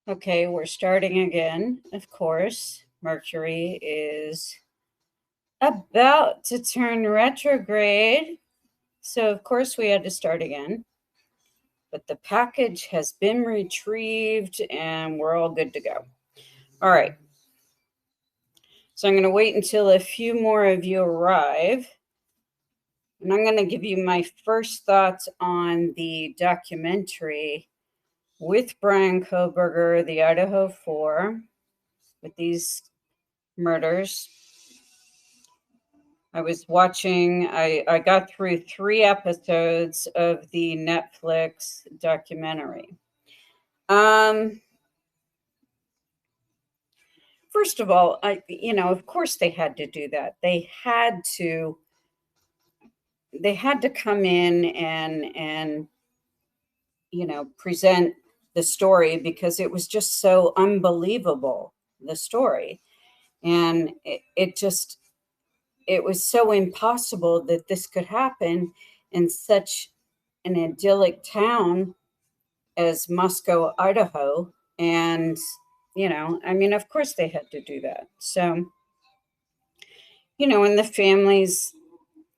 Okay, we're starting again, of course. Mercury is about to turn retrograde. So, of course, we had to start again. But the package has been retrieved and we're all good to go. All right. So, I'm going to wait until a few more of you arrive. And I'm going to give you my first thoughts on the documentary with Bryan Kohberger, the Idaho 4, with these murders. I was watching, I got through 3 episodes of the Netflix documentary. First of all, of course they had to do that. They had to come in and present the story because it was just so unbelievable, the story. And it was so impossible that this could happen in such an idyllic town as Moscow, Idaho. And, of course they had to do that. So, and the families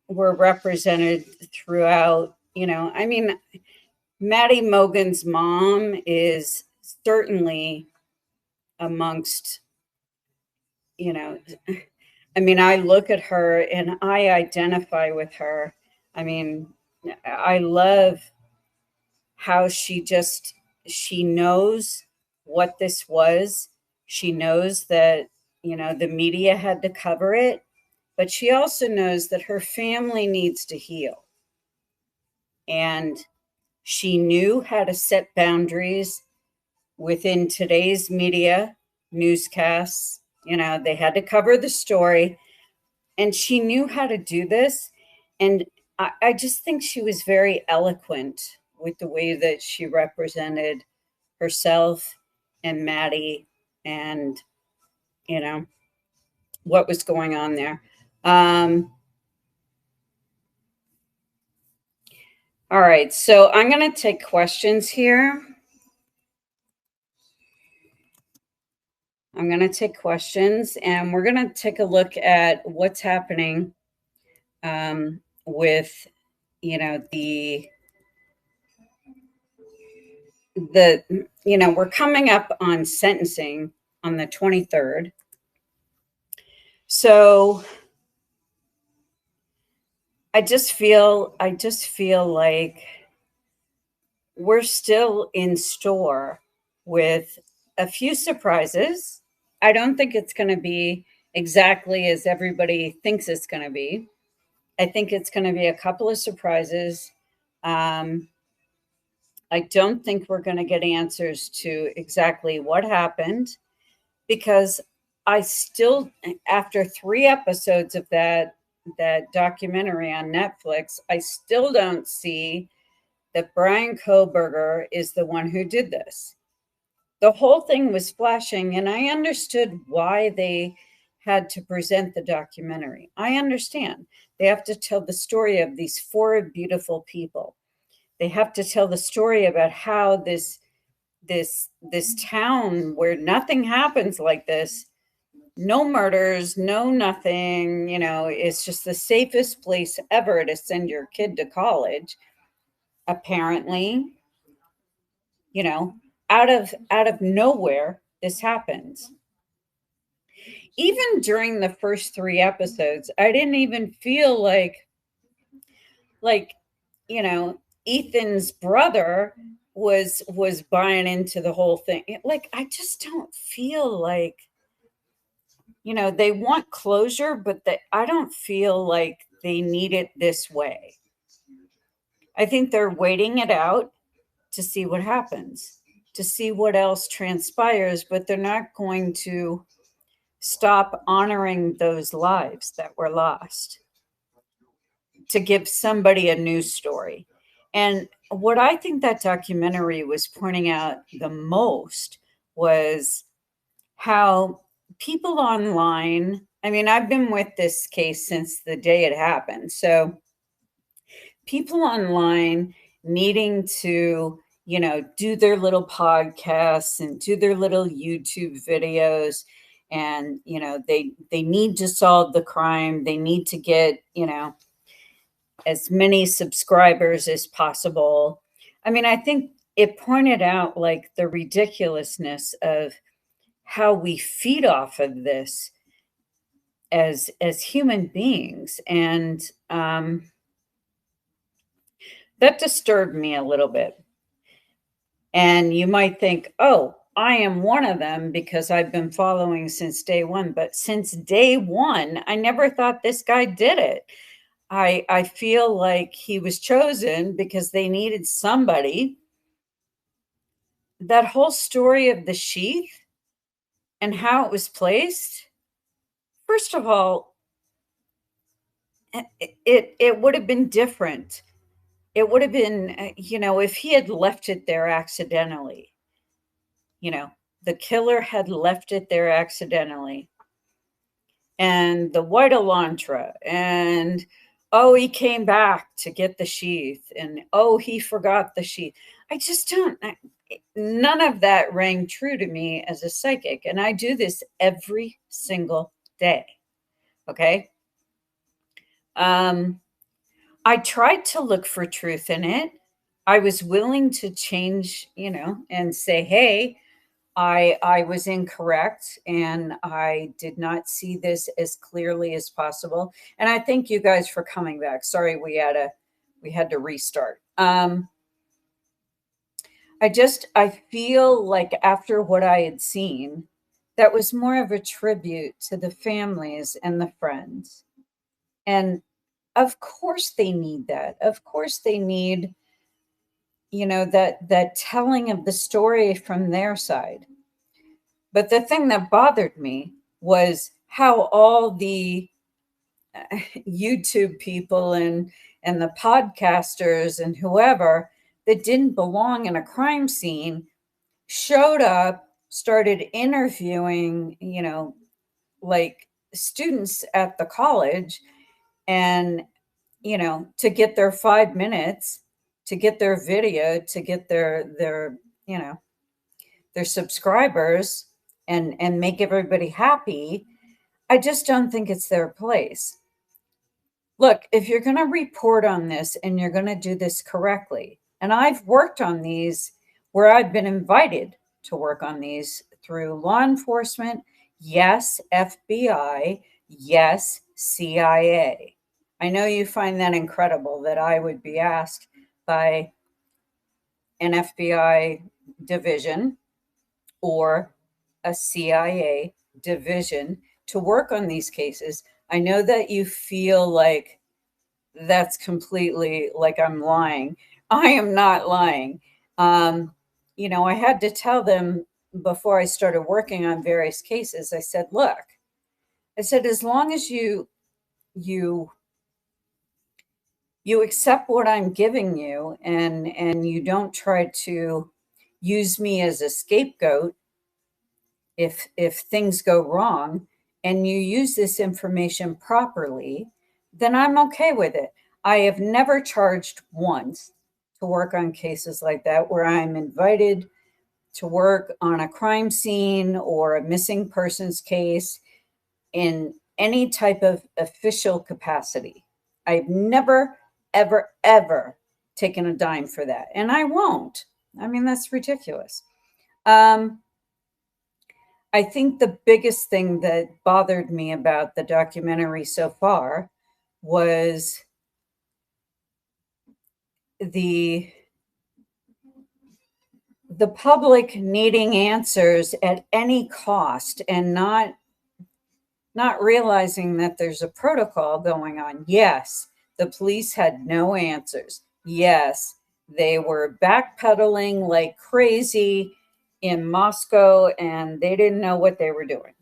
were represented throughout, Maddie Mogan's mom is certainly amongst, you know, I look at her and I identify with her. I mean, I love how she knows what this was. She knows that, the media had to cover it, but she also knows that her family needs to heal. And she knew how to set boundaries within today's media newscasts. They had to cover the story, and she knew how to do this. And I just think she was very eloquent with the way that she represented herself and Maddie and, what was going on there. All right, so I'm going to take questions here. I'm going to take questions, and we're going to take a look at what's happening with, we're coming up on sentencing on the 23rd. So I just feel like we're still in store with a few surprises. I don't think it's going to be exactly as everybody thinks it's going to be. I think it's going to be a couple of surprises. I don't think we're going to get answers to exactly what happened, because I still, after 3 episodes of that documentary on Netflix, I still don't see that Bryan Kohberger is the one who did this. The whole thing was flashing, and I understood why they had to present the documentary. I understand. They have to tell the story of these 4 beautiful people. They have to tell the story about how this town where nothing happens like this, no murders, no nothing, it's just the safest place ever to send your kid to college. Apparently, out of nowhere, this happens. Even during the first 3 episodes, I didn't even feel like Ethan's brother was buying into the whole thing. Like, I just don't feel like, they want closure, but I don't feel like they need it this way. I think they're waiting it out to see what happens, to see what else transpires, but they're not going to stop honoring those lives that were lost to give somebody a news story. And what I think that documentary was pointing out the most was how people online, I've been with this case since the day it happened. So people online needing to, do their little podcasts and do their little YouTube videos. And, they need to solve the crime. They need to get, as many subscribers as possible. I mean, I think it pointed out like the ridiculousness of how we feed off of this as human beings. And that disturbed me a little bit. And you might think, oh, I am one of them because I've been following since day one. But since day one, I never thought this guy did it. I feel like he was chosen because they needed somebody. That whole story of the sheath and how it was placed, first of all, it would have been different. It would have been, if he had left it there accidentally, the killer had left it there accidentally. And the white Elantra, and oh, he came back to get the sheath, and oh, he forgot the sheath. I just don't, none of that rang true to me as a psychic. And I do this every single day. Okay. I tried to look for truth in it. I was willing to change, and say, hey, I was incorrect and I did not see this as clearly as possible. And I thank you guys for coming back. Sorry, we had to restart. I feel like after what I had seen, that was more of a tribute to the families and the friends. And of course they need that. Of course they need, that telling of the story from their side. But the thing that bothered me was how all the YouTube people and the podcasters and whoever that didn't belong in a crime scene showed up, started interviewing, like students at the college, and to get their 5 minutes, to get their video, to get their their subscribers, and make everybody happy. I just don't think it's their place. Look, if you're going to report on this and you're going to do this correctly, and I've worked on these where I've been invited to work on these through law enforcement, yes, FBI, yes, CIA. I know you find that incredible that I would be asked by an FBI division or a CIA division to work on these cases. I know that you feel like that's completely like I'm lying. I am not lying. I had to tell them before I started working on various cases. I said, look, as long as you accept what I'm giving you, and you don't try to use me as a scapegoat if things go wrong, and you use this information properly, then I'm okay with it. I have never charged once to work on cases like that where I'm invited to work on a crime scene or a missing persons case in any type of official capacity. I've never, ever, ever taken a dime for that. And I won't. I mean, that's ridiculous. I think the biggest thing that bothered me about the documentary so far was the public needing answers at any cost and not realizing that there's a protocol going on. Yes, the police had no answers. Yes, they were backpedaling like crazy in Moscow, and they didn't know what they were doing.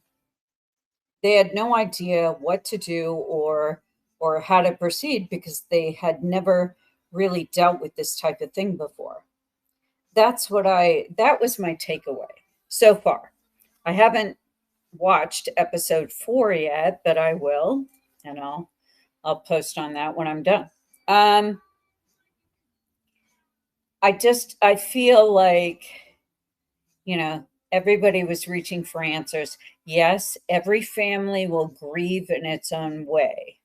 They had no idea what to do or how to proceed because they had never really dealt with this type of thing before. That was my takeaway so far. I haven't watched episode 4 yet, but I will, and I'll post on that when I'm done. I feel like, everybody was reaching for answers. Yes, every family will grieve in its own way.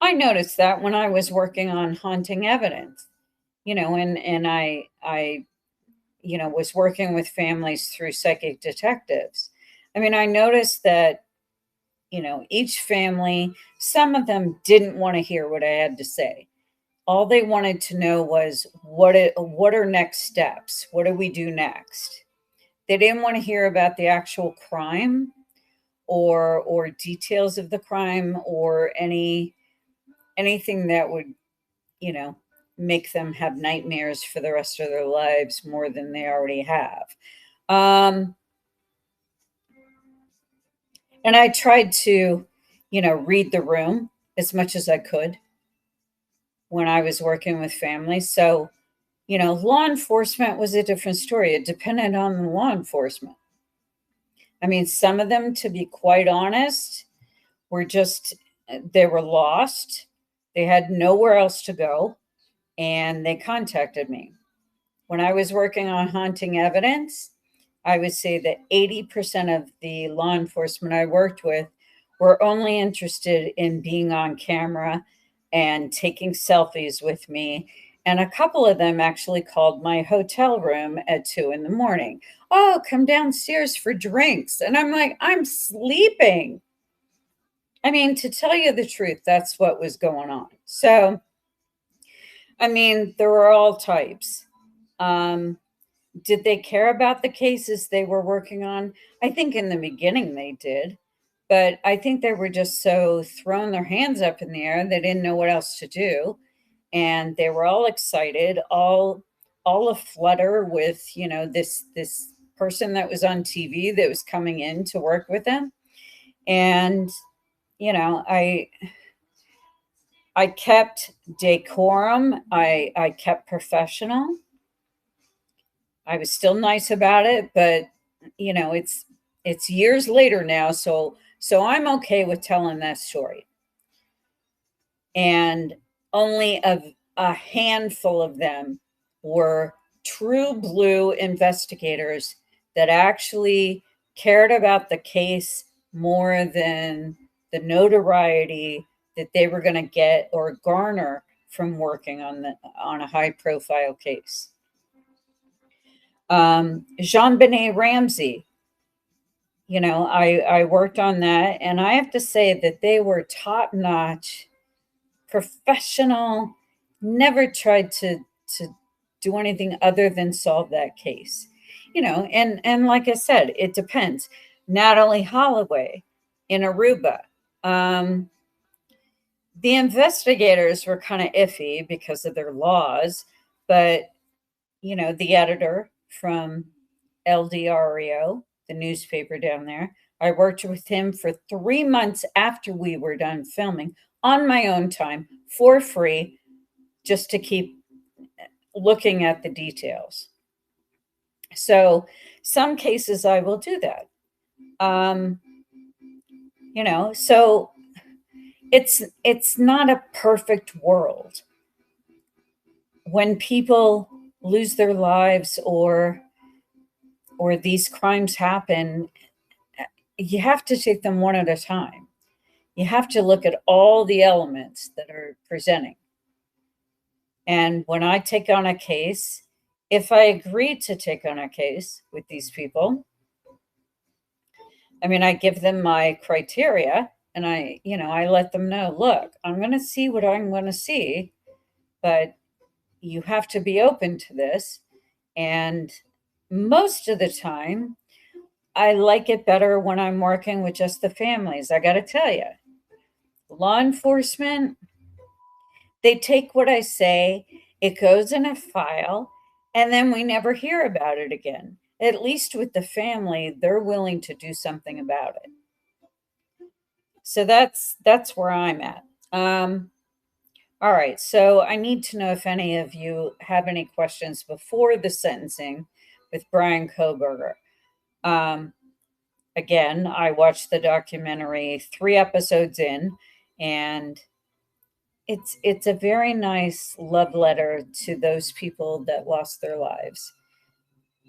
I noticed that when I was working on haunting evidence, and I was working with families through psychic detectives. I mean, I noticed that, each family, some of them didn't want to hear what I had to say. All they wanted to know was what are next steps? What do we do next? They didn't want to hear about the actual crime or details of the crime or anything that would, you know, make them have nightmares for the rest of their lives more than they already have. Um, and I tried to, read the room as much as I could when I was working with families. So, law enforcement was a different story. It depended on the law enforcement. I mean, some of them, to be quite honest, were just, they were lost. They had nowhere else to go, and they contacted me. When I was working on haunting evidence, I would say that 80% of the law enforcement I worked with were only interested in being on camera and taking selfies with me. And a couple of them actually called my hotel room at 2 in the morning. Oh, come downstairs for drinks. And I'm like, I'm sleeping. I mean, to tell you the truth, that's what was going on. So, I mean, there were all types. Um, did they care about the cases they were working on? I think in the beginning they did, but I think they were just so throwing their hands up in the air, they didn't know what else to do, and they were all excited, all aflutter with, this person that was on TV that was coming in to work with them. And, you know, I I kept decorum. I kept professional. I was still nice about it, but it's years later now, so I'm okay with telling that story. And only a handful of them were true blue investigators that actually cared about the case more than the notoriety that they were going to get or garner from working on a high profile case. Jean Benet Ramsey, I worked on that, and I have to say that they were top notch, professional, never tried to do anything other than solve that case. And like I said, it depends. Natalie Holloway in Aruba. Um, the investigators were kind of iffy because of their laws, but the editor from El Diario, the newspaper down there. I worked with him for 3 months after we were done filming on my own time for free, just to keep looking at the details. So, some cases I will do that. Um, so it's not a perfect world. When people lose their lives or these crimes happen, you have to take them one at a time. You have to look at all the elements that are presenting. And when I take on a case, if I agree to take on a case with these people, I mean, I give them my criteria and I let them know, look, I'm going to see what I'm going to see, but you have to be open to this. And most of the time, I like it better when I'm working with just the families. I got to tell you, law enforcement, they take what I say, it goes in a file, and then we never hear about it again. At least with the family, they're willing to do something about it. So that's where I'm at. All right, so I need to know if any of you have any questions before the sentencing with Bryan Kohberger. Um, Again, I watched the documentary 3 episodes in, and it's a very nice love letter to those people that lost their lives.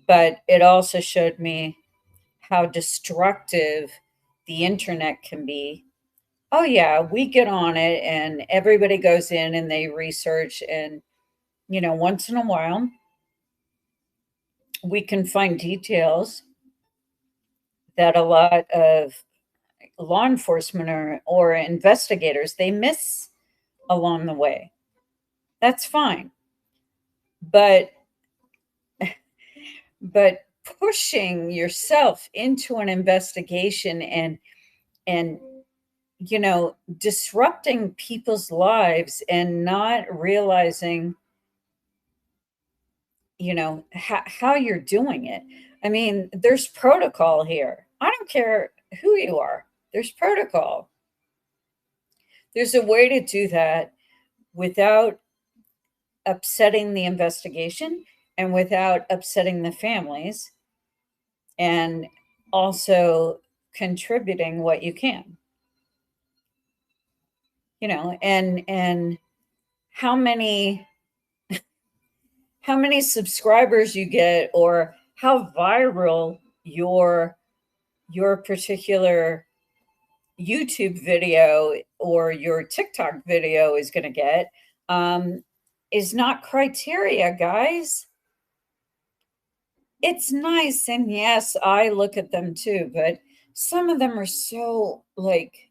But it also showed me how destructive the internet can be. Oh yeah, we get on it and everybody goes in and they research, and once in a while we can find details that a lot of law enforcement or investigators they miss along the way. That's fine. But but pushing yourself into an investigation and disrupting people's lives and not realizing how you're doing it. I mean, there's protocol here. I don't care who you are. There's protocol. There's a way to do that without upsetting the investigation and without upsetting the families, and also contributing what you can. And how many subscribers you get, or how viral your particular YouTube video or your TikTok video is going to get, um, is not criteria, guys. It's nice, and yes, I look at them too, but some of them are so, like,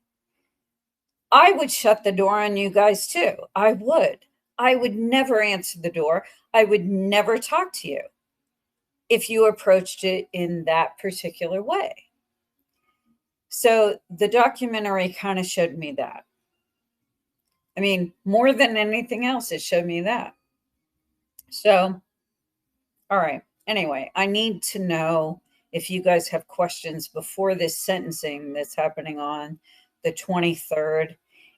I would shut the door on you guys too. I would. I would never answer the door. I would never talk to you if you approached it in that particular way. So the documentary kind of showed me that. I mean, more than anything else, it showed me that. So, all right. Anyway, I need to know if you guys have questions before this sentencing that's happening on the 23rd,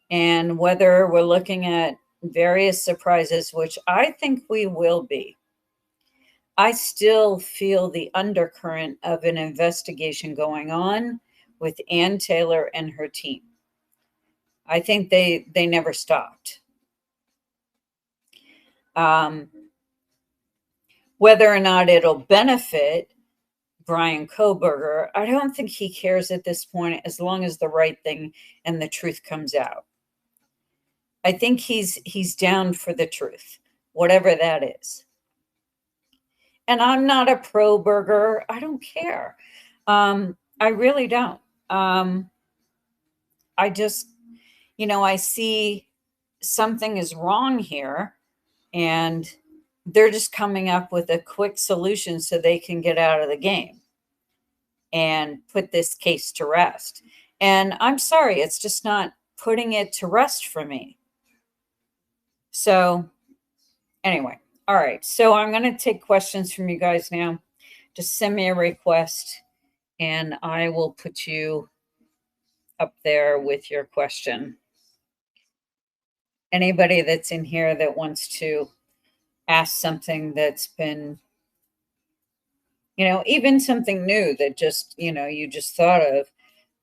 and whether we're looking at various surprises, which I think we will be. I still feel the undercurrent of an investigation going on with Ann Taylor and her team. I think they never stopped. Um, Whether or not it'll benefit Bryan Kohberger, I don't think he cares at this point, as long as the right thing and the truth comes out. I think he's down for the truth, whatever that is. And I'm not a pro burger. I don't care. I really don't. I just, I see something is wrong here, and they're just coming up with a quick solution so they can get out of the game and put this case to rest. And I'm sorry, it's just not putting it to rest for me. So, anyway, all right. So, I'm going to take questions from you guys now. Just send me a request and I will put you up there with your question. Anybody that's in here that wants to ask something that's been, even something new that just, you just thought of,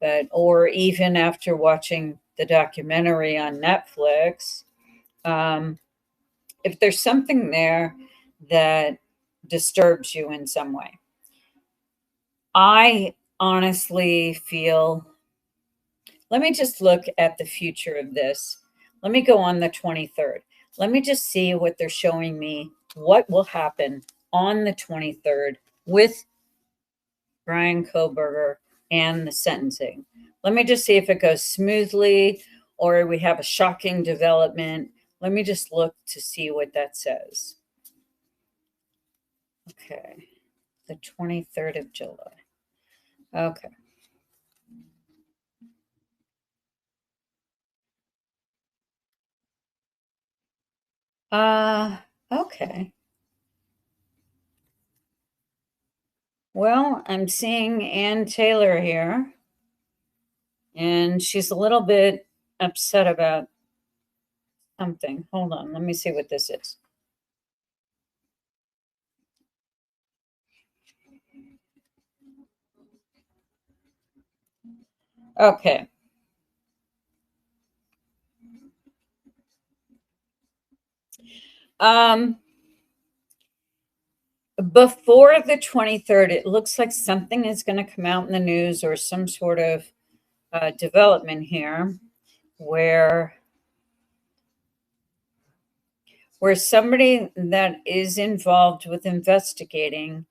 but, or even after watching the documentary on Netflix, if there's something there that disturbs you in some way. I honestly feel, let me just look at the future of this. Let me go on the 23rd. Let me just see what they're showing me, what will happen on the 23rd with Bryan Kohberger and the sentencing. Let me just see if it goes smoothly or we have a shocking development. Let me just look to see what that says. Okay, the 23rd of July. Okay. Okay. Well, I'm seeing Ann Taylor here, and she's a little bit upset about something. Hold on, let me see what this is. Okay. Um, before the 23rd, it looks like something is going to come out in the news or some sort of development here where somebody that is involved with investigating,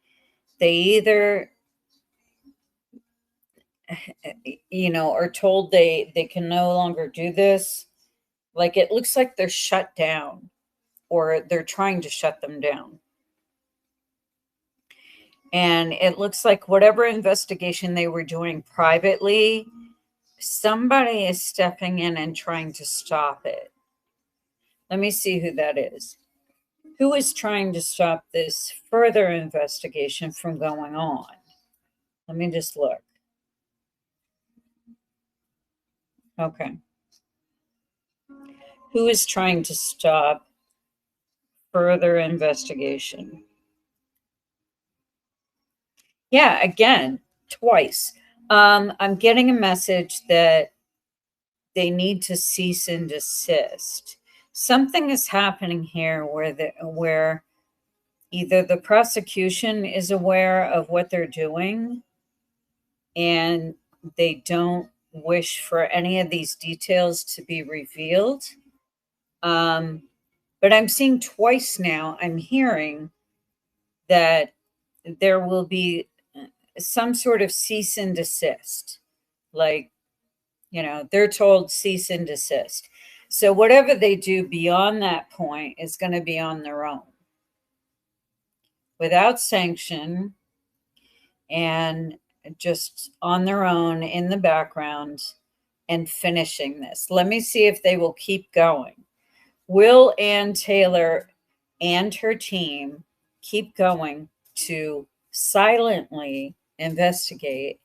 they either are told they can no longer do this. Like, it looks like they're shut down or they're trying to shut them down. And it looks like whatever investigation they were doing privately, somebody is stepping in and trying to stop it. Let me see who that is. Who is trying to stop this further investigation from going on? Let me just look. Okay. Who is trying to stop further investigation? Yeah, again, twice. I'm getting a message that they need to cease and desist. Something is happening here where either the prosecution is aware of what they're doing and they don't wish for any of these details to be revealed. But I'm seeing twice now, I'm hearing that there will be some sort of cease and desist. Like, they're told cease and desist. So whatever they do beyond that point is going to be on their own, without sanction, and just on their own in the background and finishing this. Let me see if they will keep going. Will Ann Taylor and her team keep going to silently investigate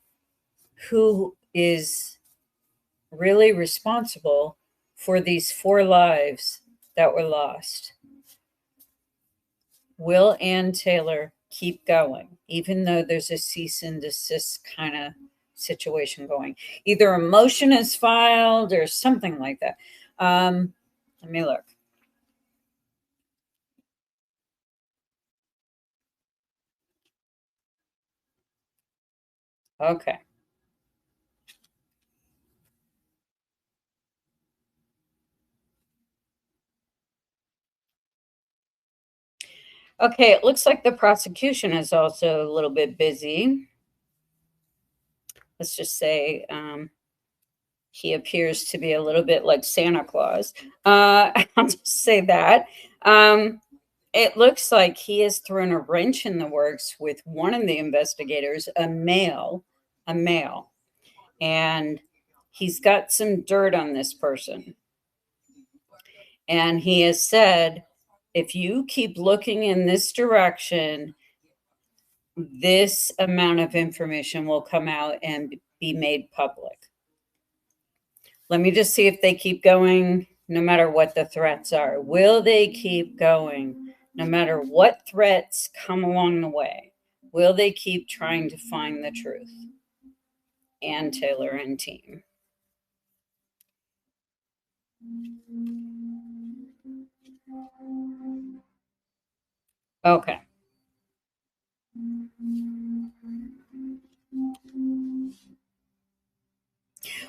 who is really responsible for these 4 lives that were lost? Will Ann Taylor keep going, even though there's a cease and desist kind of situation going? Either a motion is filed or something like that. Let me look. Okay. Okay, it looks like the prosecution is also a little bit busy. Let's just say he appears to be a little bit like Santa Claus. I'll just say that. It looks like he has thrown a wrench in the works with one of the investigators, a male, and he's got some dirt on this person. And he has said, if you keep looking in this direction, this amount of information will come out and be made public. Let me just see if they keep going, no matter what the threats are. Will they keep going, no matter what threats come along the way? Will they keep trying to find the truth? Ann Taylor and team. Okay.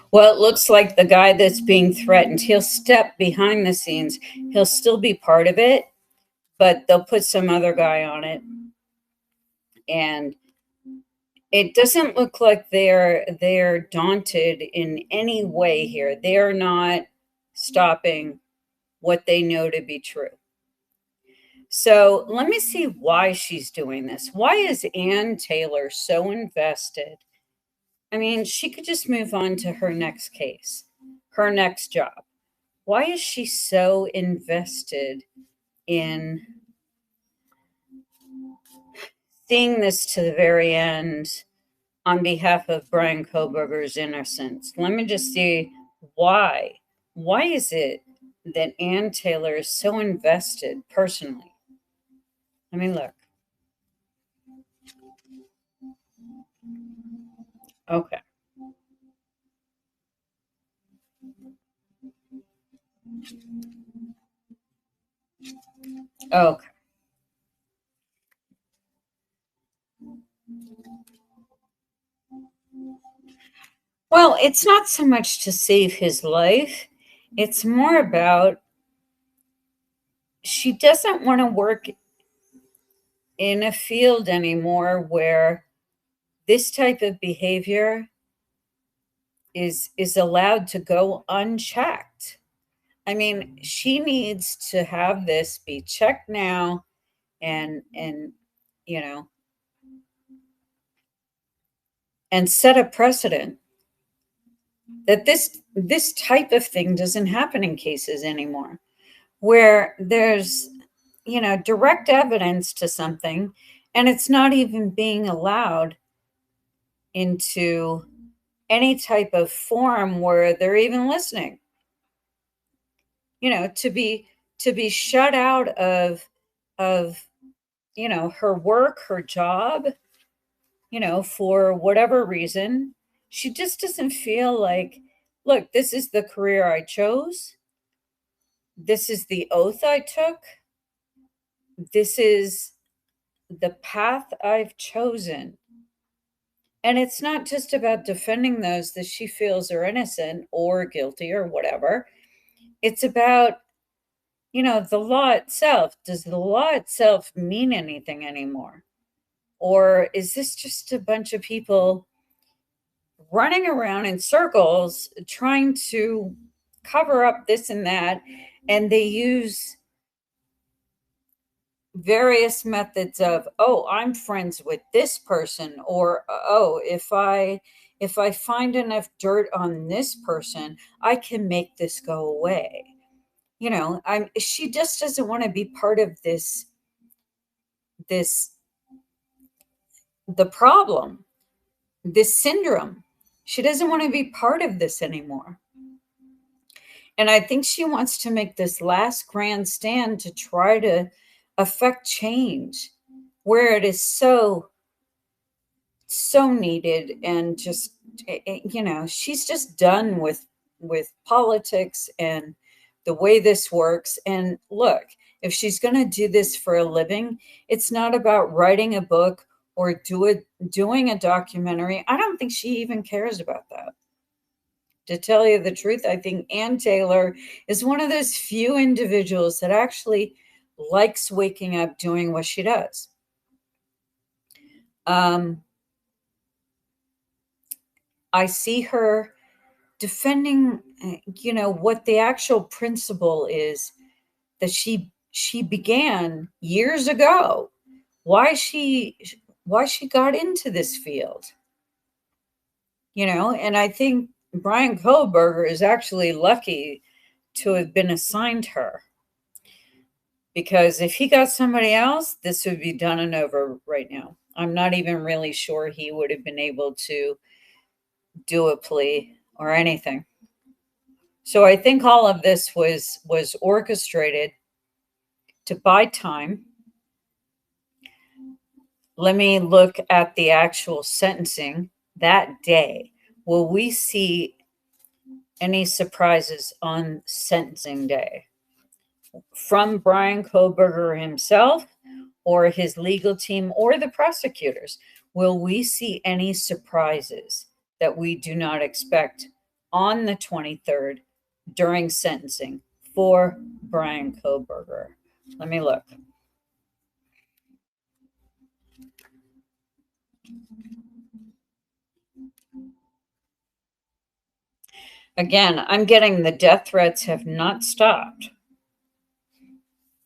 Well, it looks like the guy that's being threatened, he'll step behind the scenes. He'll still be part of it, but they'll put some other guy on it. And it doesn't look like they're daunted in any way here. They're not stopping what they know to be true. So let me see why she's doing this. Why is Ann Taylor so invested? I mean, she could just move on to her next case, her next job. Why is she so invested in seeing this to the very end on behalf of Bryan Kohberger's innocence? Let me just see why. Why is it that Ann Taylor is so invested personally? Let me look. Okay. Okay. Well, it's not so much to save his life. It's more about she doesn't want to work in a field anymore where this type of behavior is allowed to go unchecked. I mean, she needs to have this be checked now and you know, and set a precedent that this type of thing doesn't happen in cases anymore where there's, direct evidence to something and it's not even being allowed into any type of forum where they're even listening. To be shut out of her work, her job, for whatever reason. She just doesn't feel like, look, this is the career I chose. This is the oath I took. This is the path I've chosen. And it's not just about defending those that she feels are innocent or guilty or whatever. It's about, the law itself. Does the law itself mean anything anymore? Or is this just a bunch of people running around in circles trying to cover up this and that? And they use various methods of, oh, I'm friends with this person, or oh, if I find enough dirt on this person, I can make this go away. She just doesn't want to be part of this the problem, this syndrome. She doesn't want to be part of this anymore. And I think she wants to make this last grand stand to try to affect change where it is so needed. And just, she's just done with politics and the way this works. And look, if she's going to do this for a living, it's not about writing a book or doing a documentary. I don't think she even cares about that. To tell you the truth, I think Ann Taylor is one of those few individuals that actually likes waking up doing what she does. I see her defending, what the actual principle is that she began years ago. Why she got into this field, and I think Bryan Kohberger is actually lucky to have been assigned her, because if he got somebody else, this would be done and over right now. I'm not even really sure he would have been able to do a plea or anything. So I think all of this was orchestrated to buy time. Let me look at the actual sentencing that day. Will we see any surprises on sentencing day from Bryan Kohberger himself or his legal team or the prosecutors? Will we see any surprises that we do not expect on the 23rd during sentencing for Bryan Kohberger? Let me look. Again, I'm getting the death threats have not stopped.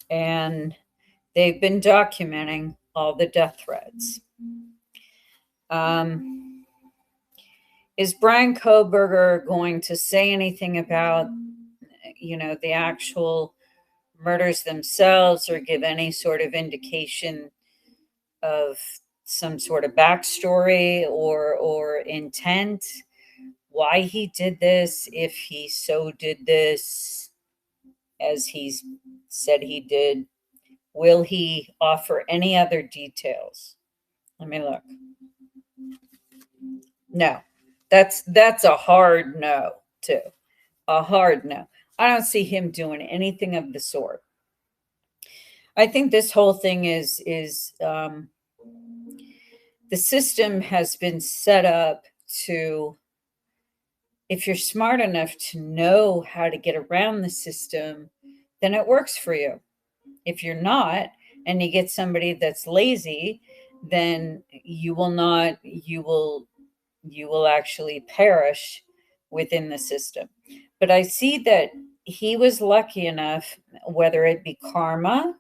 And they've been documenting all the death threats. Is Bryan Kohberger going to say anything about, the actual murders themselves, or give any sort of indication of some sort of backstory or intent, why he did this, if he so did this as he's said he did? Will he offer any other details? Let me look. No, that's a hard no, too. A hard no. I don't see him doing anything of the sort. I think this whole thing is the system has been set up to, if you're smart enough to know how to get around the system, then it works for you. If you're not, and you get somebody that's lazy, then you will not, you will actually perish within the system. But I see that he was lucky enough, whether it be karma,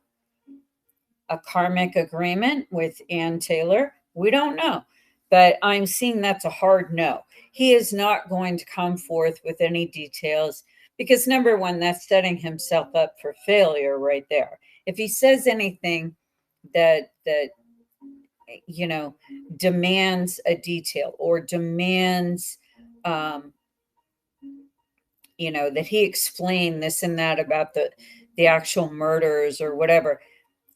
a karmic agreement with Ann Taylor, we don't know. But I'm seeing that's a hard no. He is not going to come forth with any details because, number one, that's setting himself up for failure right there. If he says anything that you know demands a detail or demands um, that he explain this and that about the actual murders or whatever,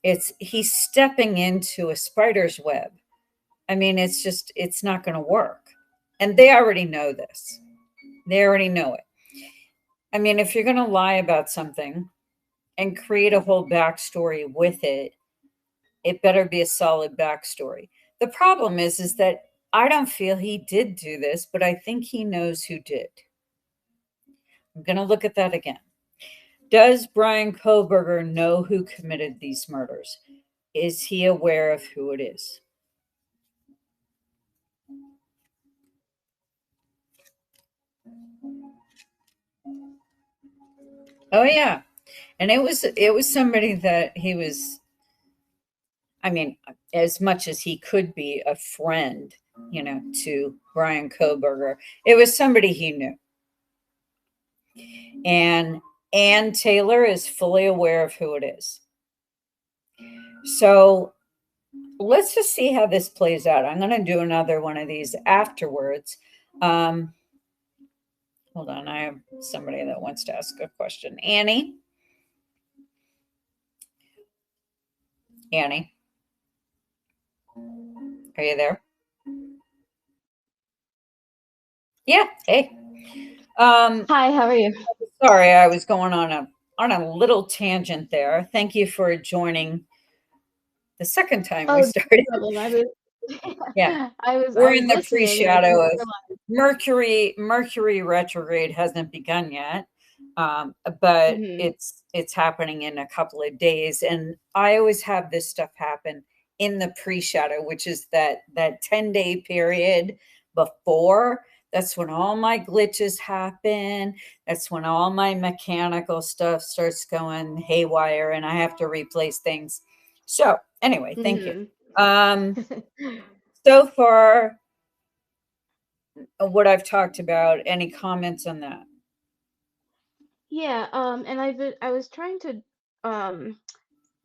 it's he's stepping into a spider's web. I mean, it's not going to work. And they already know this. They already know it. I mean, if you're going to lie about something and create a whole backstory with it, it better be a solid backstory. The problem is that I don't feel he did do this, but I think he knows who did. I'm going to look at that again. Does Bryan Kohberger know who committed these murders? Is he aware of who it is? Oh yeah. And it was somebody that he was, I mean, as much as he could be a friend, to Bryan Kohberger, it was somebody he knew. And Ann Taylor is fully aware of who it is. So let's just see how this plays out. I'm going to do another one of these afterwards. Um, Hold on. I have somebody that wants to ask a question. Annie? Annie, are you there? Yeah. Hey. Hi, how are you? Sorry, I was going on a little tangent there. Thank you for joining the second time we Oh, no started. problem. I was Yeah. I We're was in the listening and I pre-shadow didn't of realize. Mercury retrograde hasn't begun yet, but Hmm. it's happening in a couple of days, and I always have this stuff happen in the pre-shadow, which is that 10-day period before. That's when all my glitches happen. That's when all my mechanical stuff starts going haywire, and I have to replace things. So anyway, thank you. Hmm. So far, what I've talked about. Any comments on that? Yeah, and I was trying to um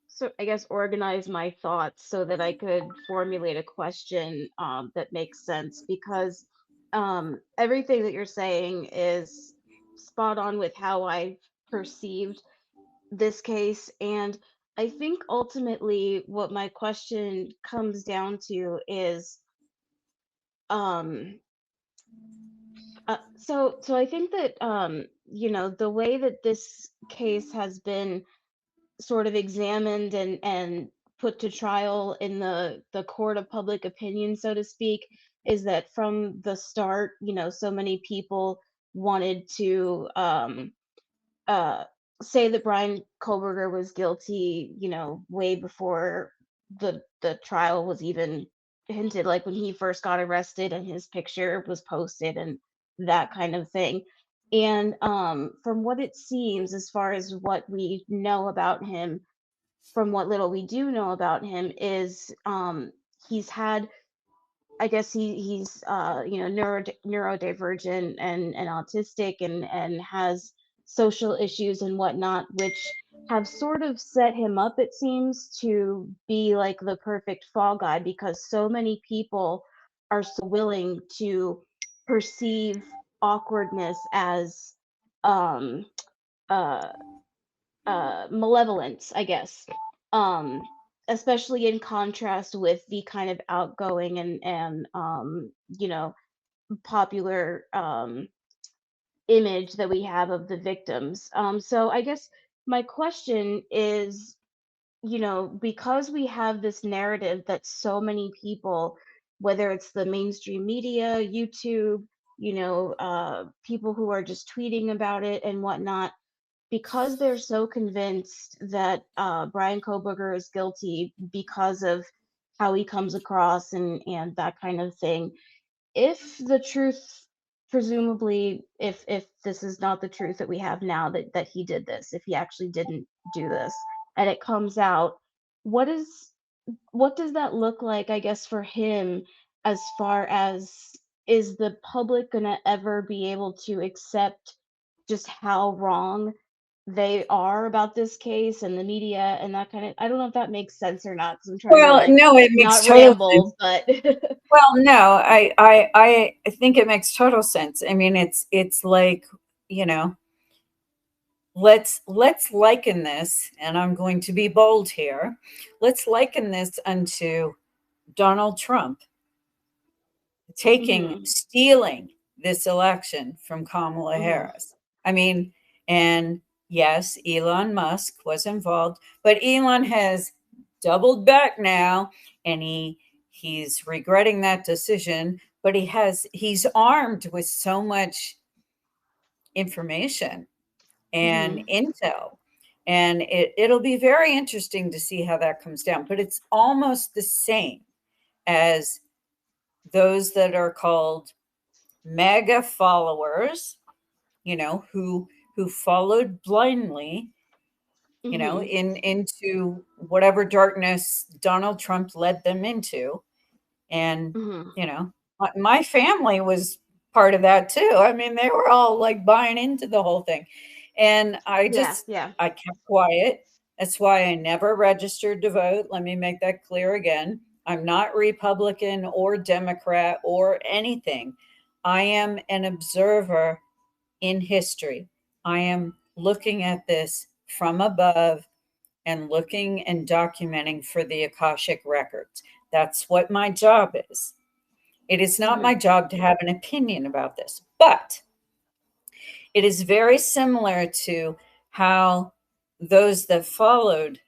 so I guess organize my thoughts so that I could formulate a question that makes sense because everything that you're saying is spot on with how I perceived this case. And I think ultimately what my question comes down to is um so I think that the way that this case has been sort of examined and put to trial in the court of public opinion, so to speak, is that from the start, so many people wanted to uh, say that Bryan Kohberger was guilty, way before the trial was even hinted, like when he first got arrested and his picture was posted and that kind of thing. And from what it seems, as far as what we know about him, from what little we do know about him, is he's had, I guess he's neurodivergent and autistic and has social issues and whatnot, which have sort of set him up, it seems, to be like the perfect fall guy because so many people are so willing to perceive awkwardness as um uh malevolence, I guess. Um, Especially in contrast with the kind of outgoing and popular image that we have of the victims. So I guess my question is, because we have this narrative that so many people, whether it's the mainstream media, YouTube, people who are just tweeting about it and whatnot, because they're so convinced that Bryan Kohberger is guilty because of how he comes across and that kind of thing. If the truth, presumably, if this is not the truth that we have now, that he did this, if he actually didn't do this, and it comes out, what is what does that look like, I guess, for him, as far as, is the public gonna ever be able to accept just how wrong they are about this case, and the media and that kind of, I don't know if that makes sense or not, because I'm trying to Well, like no, it makes not total sense. ramble, but Well, no, I think it makes total sense. I mean, it's like, you know, let's liken this, and I'm going to be bold here. Let's liken this unto Donald Trump hmm stealing this election from Kamala hmm Harris. I mean, and yes, Elon Musk was involved, but Elon has doubled back now, and he's regretting that decision, but he's armed with so much information and hmm intel, and it'll be very interesting to see how that comes down, but it's almost the same as those that are called mega followers, who followed blindly, hmm into whatever darkness Donald Trump led them into. And, hmm my family was part of that too. I mean, they were all like buying into the whole thing. And yeah, yeah. I kept quiet. That's why I never registered to vote. Let me make that clear again. I'm not Republican or Democrat or anything. I am an observer in history. I am looking at this from above and looking and documenting for the Akashic records. That's what my job is. It is not hmm my job to have an opinion about this, but it is very similar to how those that followed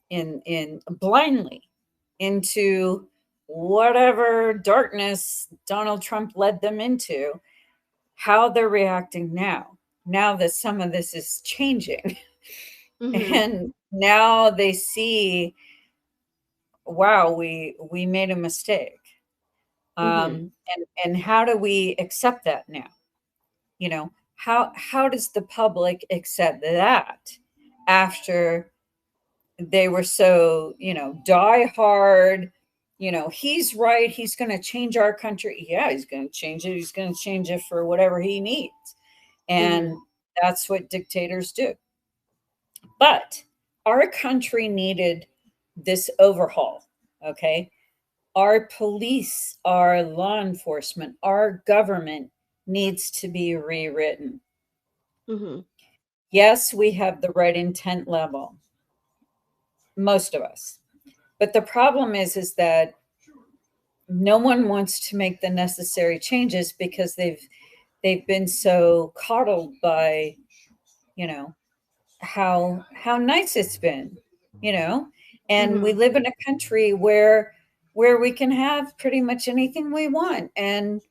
in blindly into whatever darkness Donald Trump led them into, how they're reacting now. Now that some of this is changing, hmm and now they see, wow, we made a mistake. hmm And how do we accept that now? How does the public accept that after they were so, die hard, he's right, he's going to change our country. Yeah, he's going to change it. He's going to change it for whatever he needs. And hmm that's what dictators do. But our country needed this overhaul. Okay. Our police, our law enforcement, our government needs to be rewritten. hmm Yes, we have the right intent level, most of us. But the problem is that no one wants to make the necessary changes because they've been so coddled by, you know, how nice it's been, you know. And we hmm live in a country where we can have pretty much anything we want. And,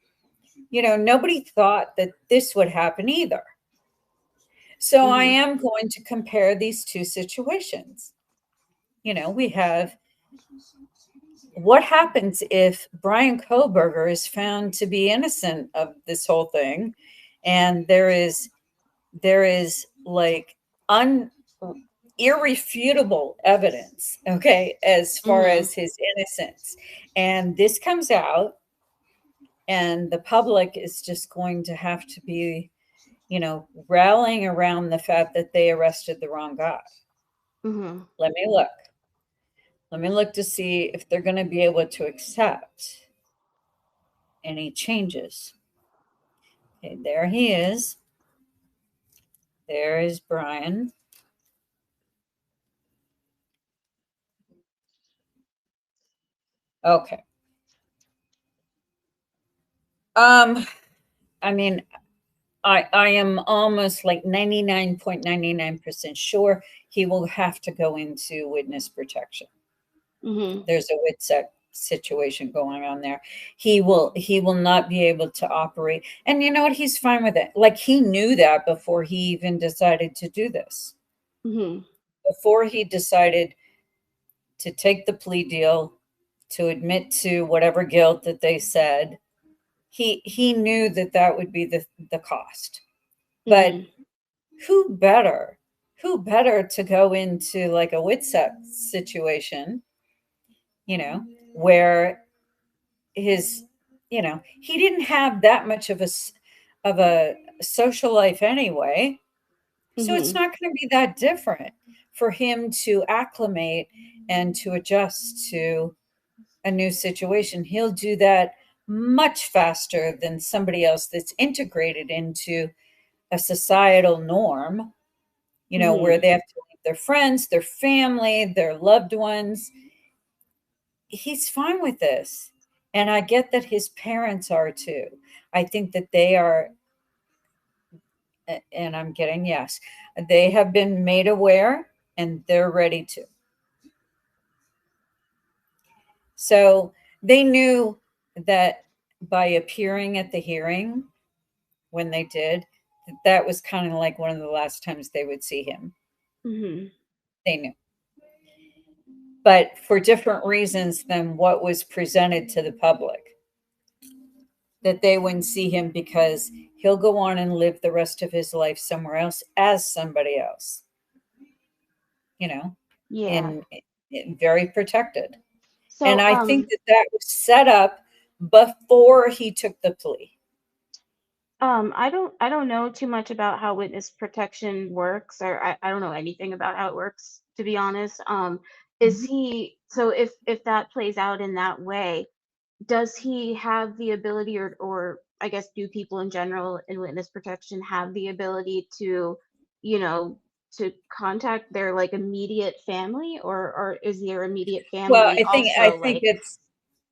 nobody thought that this would happen either. So I hmm am going to compare these two situations. We have, what happens if Bryan Kohberger is found to be innocent of this whole thing, and there is like un irrefutable evidence, okay, as far hmm as his innocence, and this comes out, and the public is just going to have to be, rallying around the fact that they arrested the wrong guy. hmm Let me look. Let me look to see if they're going to be able to accept any changes. Okay, there he is. There is Bryan. Okay. Um, I mean, I am almost like 99.99% sure he will have to go into witness protection. Mhm. There's a WITSEC situation going on there. He will not be able to operate. And you know what? He's fine with it. Like he knew that before he even decided to do this. Mhm. Before he decided to take the plea deal, to admit to whatever guilt that they said, he knew that that would be the cost. But Mhm. who better? Who better to go into like a WITSEC situation, you know, where his, he didn't have that much of a social life anyway. So it's Mhm. not going to be that different for him to acclimate and to adjust to a new situation. He'll do that much faster than somebody else that's integrated into a societal norm, where Mhm. they have to leave their friends, their family, their loved ones. He's fine with this. And I get that his parents are too. I think that they are, and I'm getting yes, they have been made aware and they're ready to. So they knew that by appearing at the hearing when they did, that was kind of like one of the last times they would see him. Mhm. They knew. But for different reasons than what was presented to the public, that they wouldn't see him because he'll go on and live the rest of his life somewhere else as somebody else, you know, Yeah. in very protected. And So, I think that that was set up before he took the plea. I don't know too much about how witness protection works, or I don't know anything about how it works, to be honest. Is Mhm. he so if that plays out in that way, does he have the ability, or I guess do people in general in witness protection have the ability to, you know, to contact their like immediate family, or is their immediate Well, family I also think like it's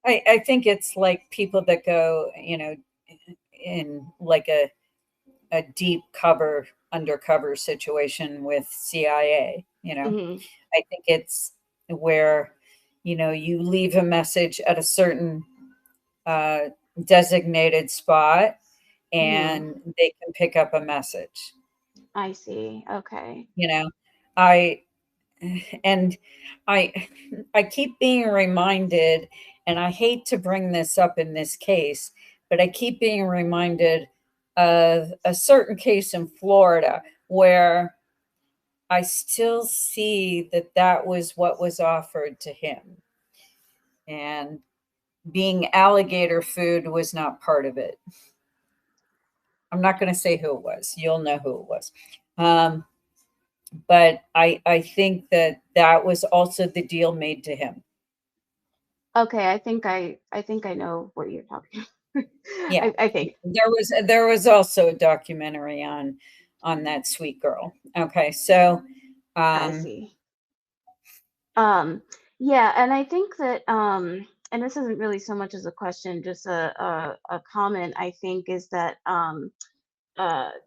I think it's like people that go, in like a deep cover undercover situation with CIA, mhm, I think it's where, you leave a message at a certain uh, designated spot mhm, and they can pick up a message, I see. Okay. you know. I and I I keep being reminded, and I hate to bring this up in this case, but I keep being reminded of a certain case in Florida where I still see that that was what was offered to him. And being alligator food was not part of it. I'm not going to say who it was. You'll know who it was. Um, but I think that that was also the deal made to him. Okay, I think I know what you're talking. Yeah. I think. There was also a documentary on that sweet girl. Okay. So I um see. Um, yeah, and I think that, and this isn't really so much as a question, just a comment, I think, is that,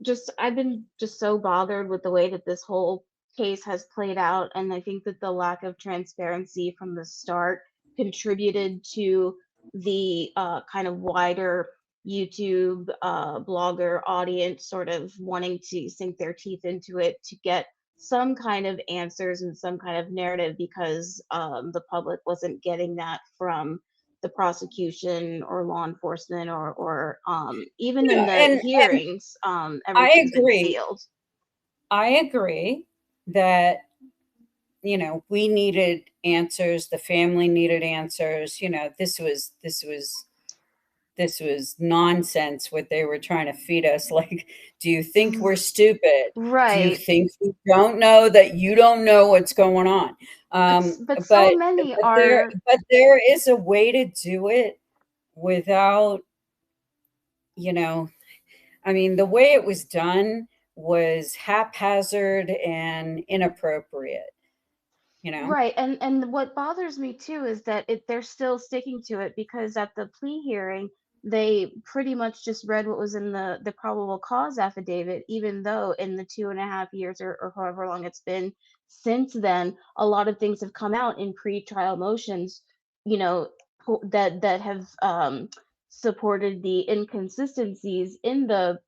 just I've been just so bothered with the way that this whole case has played out, and I think that the lack of transparency from the start contributed to the kind of wider YouTube blogger audience sort of wanting to sink their teeth into it to get some kind of answers and some kind of narrative, because the public wasn't getting that from the prosecution or law enforcement, or even in yeah, the and hearings, I everything's been agree. sealed. I agree that we needed answers, the family needed answers. This was nonsense what they were trying to feed us. Like, do you think we're stupid? Do you Right. think we don't know that you don't know what's going on? But so But many but there are. but there is a way to do it without, you know, I mean, the way it was done was haphazard and inappropriate, you know? Right, and what bothers me too is that they're still sticking to it, because at the plea hearing, they pretty much just read what was in the probable cause affidavit, even though in the 2.5 years or however long it's been since then, a lot of things have come out in pre-trial motions, you know, that have supported the inconsistencies in the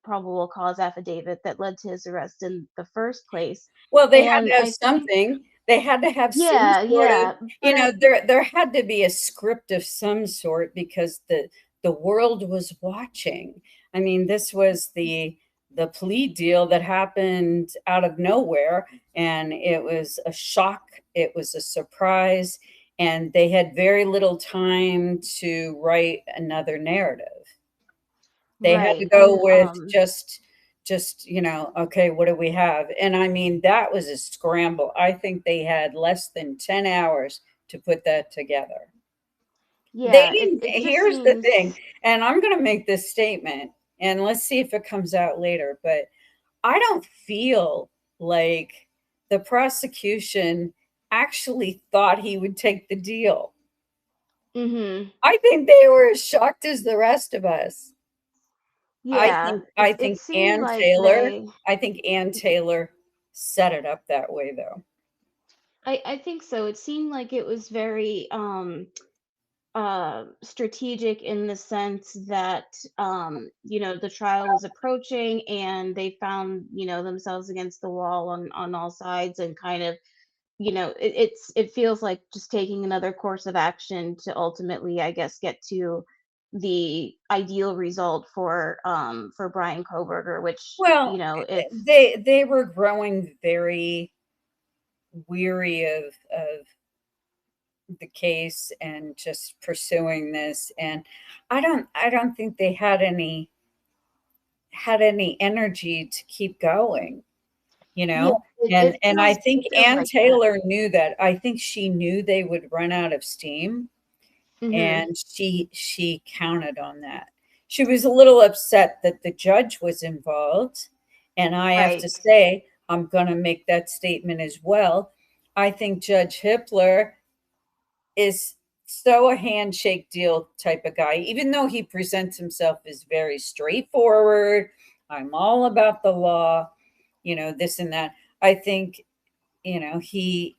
probable cause affidavit that led to his arrest in the first place. Well, they had And to have I think, something. They had to have some yeah, sort of, yeah, but I, there had to be a script of some sort because the world was watching. I mean, this was the plea deal that happened out of nowhere, and it was a shock, it was a surprise, and they had very little time to write another narrative. They had to right, go and with just, okay, what do we have? And I mean, that was a scramble. I think they had less than 10 hours to put that together. They yeah, didn't. it just Here's the thing, seems. and I'm going to make this statement, and let's see if it comes out later, but I don't feel like the prosecution actually thought he would take the deal. Mhm. I think they were as shocked as the rest of us. Yeah, I it think seemed like they. I think Ann Taylor set it up that way, though. I think so. It seemed like it was very strategic in the sense that the trial was approaching and they found themselves against the wall on all sides, and kind of it feels like just taking another course of action to ultimately, I guess, get to the ideal result for Bryan Kohberger, which Well, if. they were growing very weary of the case and just pursuing this, and I don't think they had any energy to keep going, you Yeah, know? it, And it and I feels think it feels Ann like that. Taylor knew that. I think she knew they would run out of steam, Hmm. and she counted on that. She was a little upset that the judge was involved, and I have to Right. say, I'm going to make that statement as well. I think Judge Hippler is so a handshake deal type of guy, even though he presents himself as very straightforward. I'm all about the law, this and that. I think, you know, he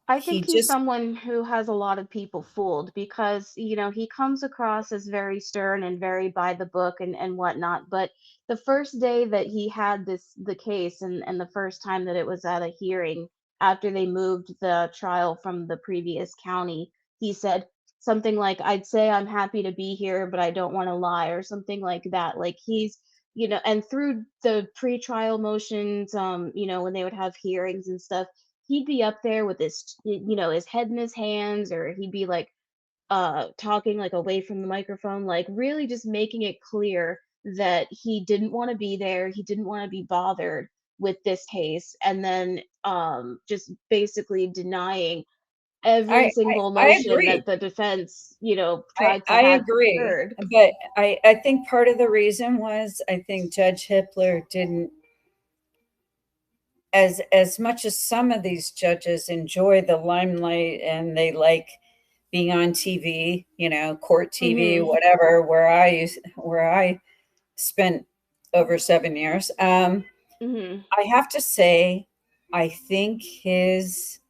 I he think he's just someone who has a lot of people fooled because, he comes across as very stern and very by the book and whatnot. But the first day that he had the case, and the first time that it was at a hearing after they moved the trial from the previous county, he said something like, "I'd say I'm happy to be here, but I don't want to lie," or something like that. Like and through the pre-trial motions, when they would have hearings and stuff, he'd be up there with his head in his hands, or he'd be like talking like away from the microphone, like really just making it clear that he didn't want to be there, he didn't want to be bothered with this case, and then just basically denying every single I motion agree. that the defense tried to I have agree. heard. But I think part of the reason was I think Judge Hippler didn't, as much as some of these judges enjoy the limelight and they like being on TV, court TV, Mhm. whatever, where I spent over 7 years. Mhm. I have to say, I think his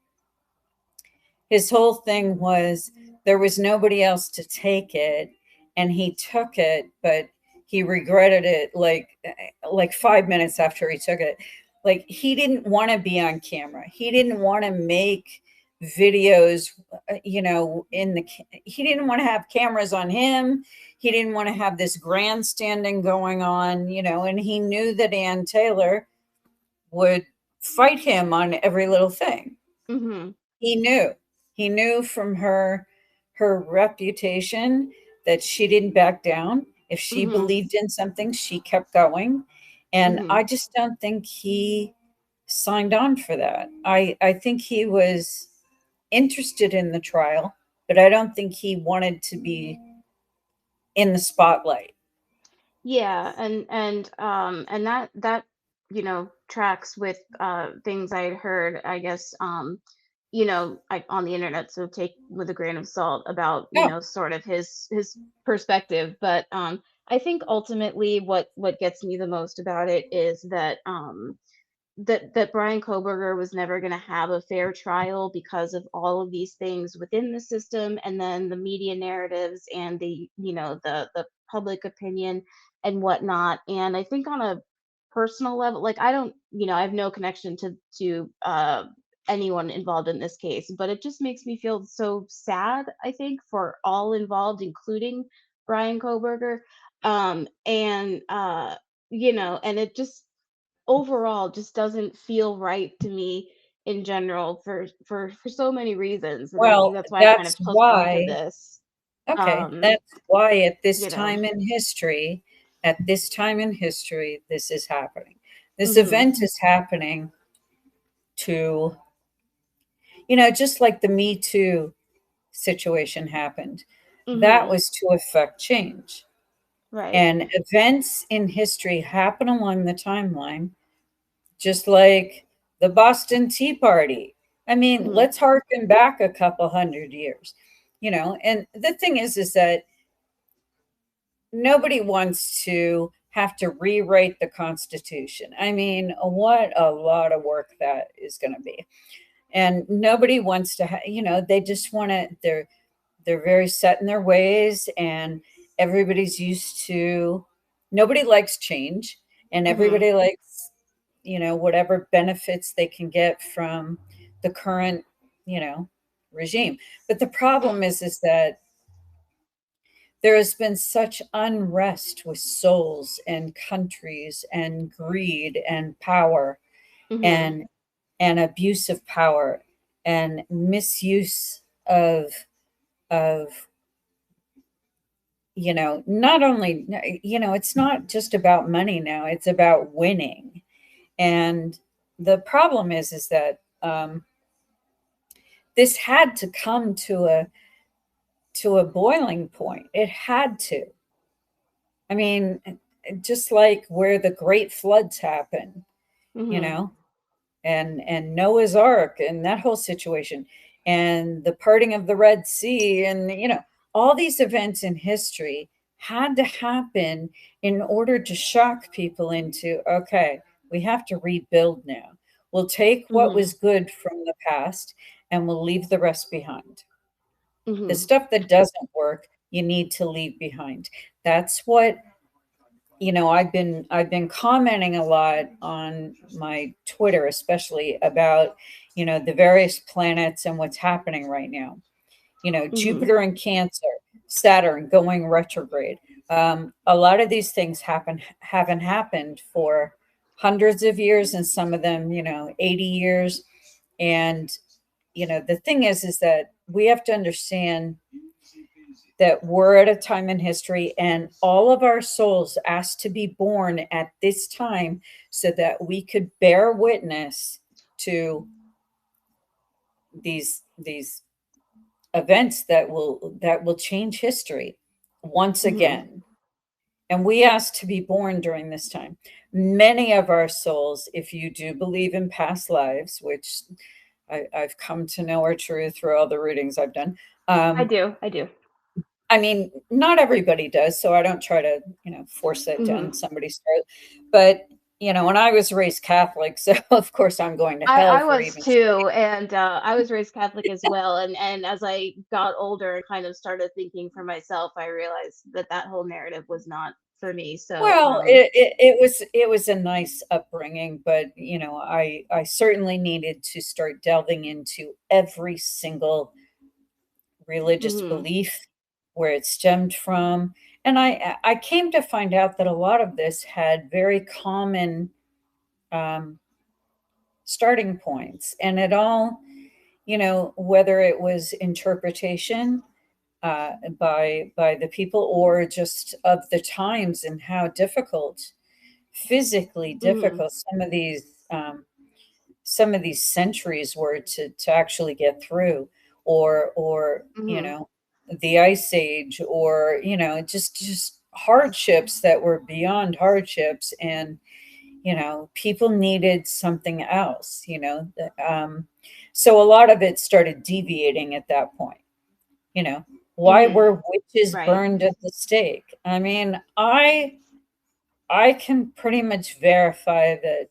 whole thing was there was nobody else to take it, and he took it, but he regretted it like 5 minutes after he took it. Like he didn't want to be on camera. He didn't want to make videos, he didn't want to have cameras on him. He didn't want to have this grandstanding going on, and he knew that Ann Taylor would fight him on every little thing. Mhm. He knew. He knew from her reputation that she didn't back down. If she Mhm. believed in something, she kept going. And Mhm. I just don't think he signed on for that. I think he was interested in the trial, but I don't think he wanted to be in the spotlight. Yeah, and that tracks with things I'd heard, I guess, on the internet, so take with a grain of salt about, Oh, sort of his perspective. But I think ultimately what gets me the most about it is that Bryan Kohberger was never going to have a fair trial because of all of these things within the system, and then the media narratives and the public opinion and whatnot. And I think on a personal level, like I don't, I have no connection to anyone involved in this case, but it just makes me feel so sad, I think, for all involved, including Bryan Kohberger. And it just overall just doesn't feel right to me in general for so many reasons, and I think well, that's why I kind of that's hooked onto why. this. Okay, Um, that's why you know. at this time in history, this is happening. This Mhm. event is happening to, just like the Me Too situation happened, that Mhm. was to affect change. Right. And events in history happen along the timeline, just like the Boston Tea Party. I mean, Mhm. let's harken back a couple hundred years, and the thing is that nobody wants to have to rewrite the Constitution. I mean, what a lot of work that is going to be. And nobody wants to, they just want to, they're very set in their ways, and everybody's used to, nobody likes change, and Mhm. everybody likes, whatever benefits they can get from the current, you know, regime. But the problem is that there has been such unrest with souls and countries and greed and power Mhm. and abuse of power and misuse of not only, it's not just about money now, it's about winning. And the problem is that this had to come to a boiling point. It had to. I mean, just like where the great floods happen, you Mhm. know, and Noah's Ark and that whole situation, and the parting of the Red Sea, and all these events in history had to happen in order to shock people into, okay, we have to rebuild now. We'll take what Mhm. was good from the past and we'll leave the rest behind. The Mhm. stuff that doesn't work, you need to leave behind. That's what, I've been commenting a lot on my Twitter, especially about, the various planets and what's happening right now. Mhm. Jupiter in Cancer, Saturn going retrograde. A lot of these things haven't happened for hundreds of years, and some of them, 80 years. And the thing is that we have to understand that we're at a time in history, and all of our souls asked to be born at this time so that we could bear witness to these events that will change history once Mhm. again. And we asked to be born during this time. Many of our souls, if you do believe in past lives, which I've come to know are true through all the readings I've done. I um, do. I do. I mean, not everybody does, so I don't try to, force that down Mhm. somebody's throat. But, and I was raised Catholic, so of course I'm going to hell I for was even saying. too, and I was raised Catholic as well. And as I got older and kind of started thinking for myself, I realized that that whole narrative was not for me. So, Well, it was a nice upbringing, but I certainly needed to start delving into every single religious mhm. belief, where it stemmed from. And I came to find out that a lot of this had very common um, starting points, and it all, whether it was interpretation by the people, or just of the times and how difficult, physically Mhm. difficult, some of these centuries were to actually get through, or Mhm. the ice age, or just hardships that were beyond hardships. And people needed something else, so a lot of it started deviating at that point. you know why Mhm. were witches Right. burned at the stake? I mean, I can pretty much verify that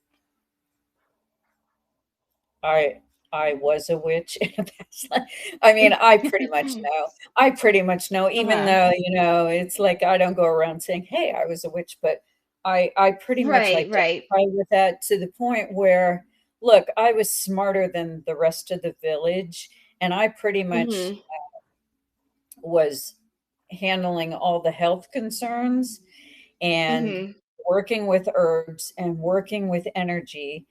I I was a witch in a past life. I mean, I pretty much know. I pretty much know, even Uh-huh. though, it's like I don't go around saying, "Hey, I was a witch," but I pretty much Right, identify right. with that to the point where, look, I was smarter than the rest of the village, and I pretty much Mhm. was handling all the health concerns and Mhm. working with herbs and working with energy.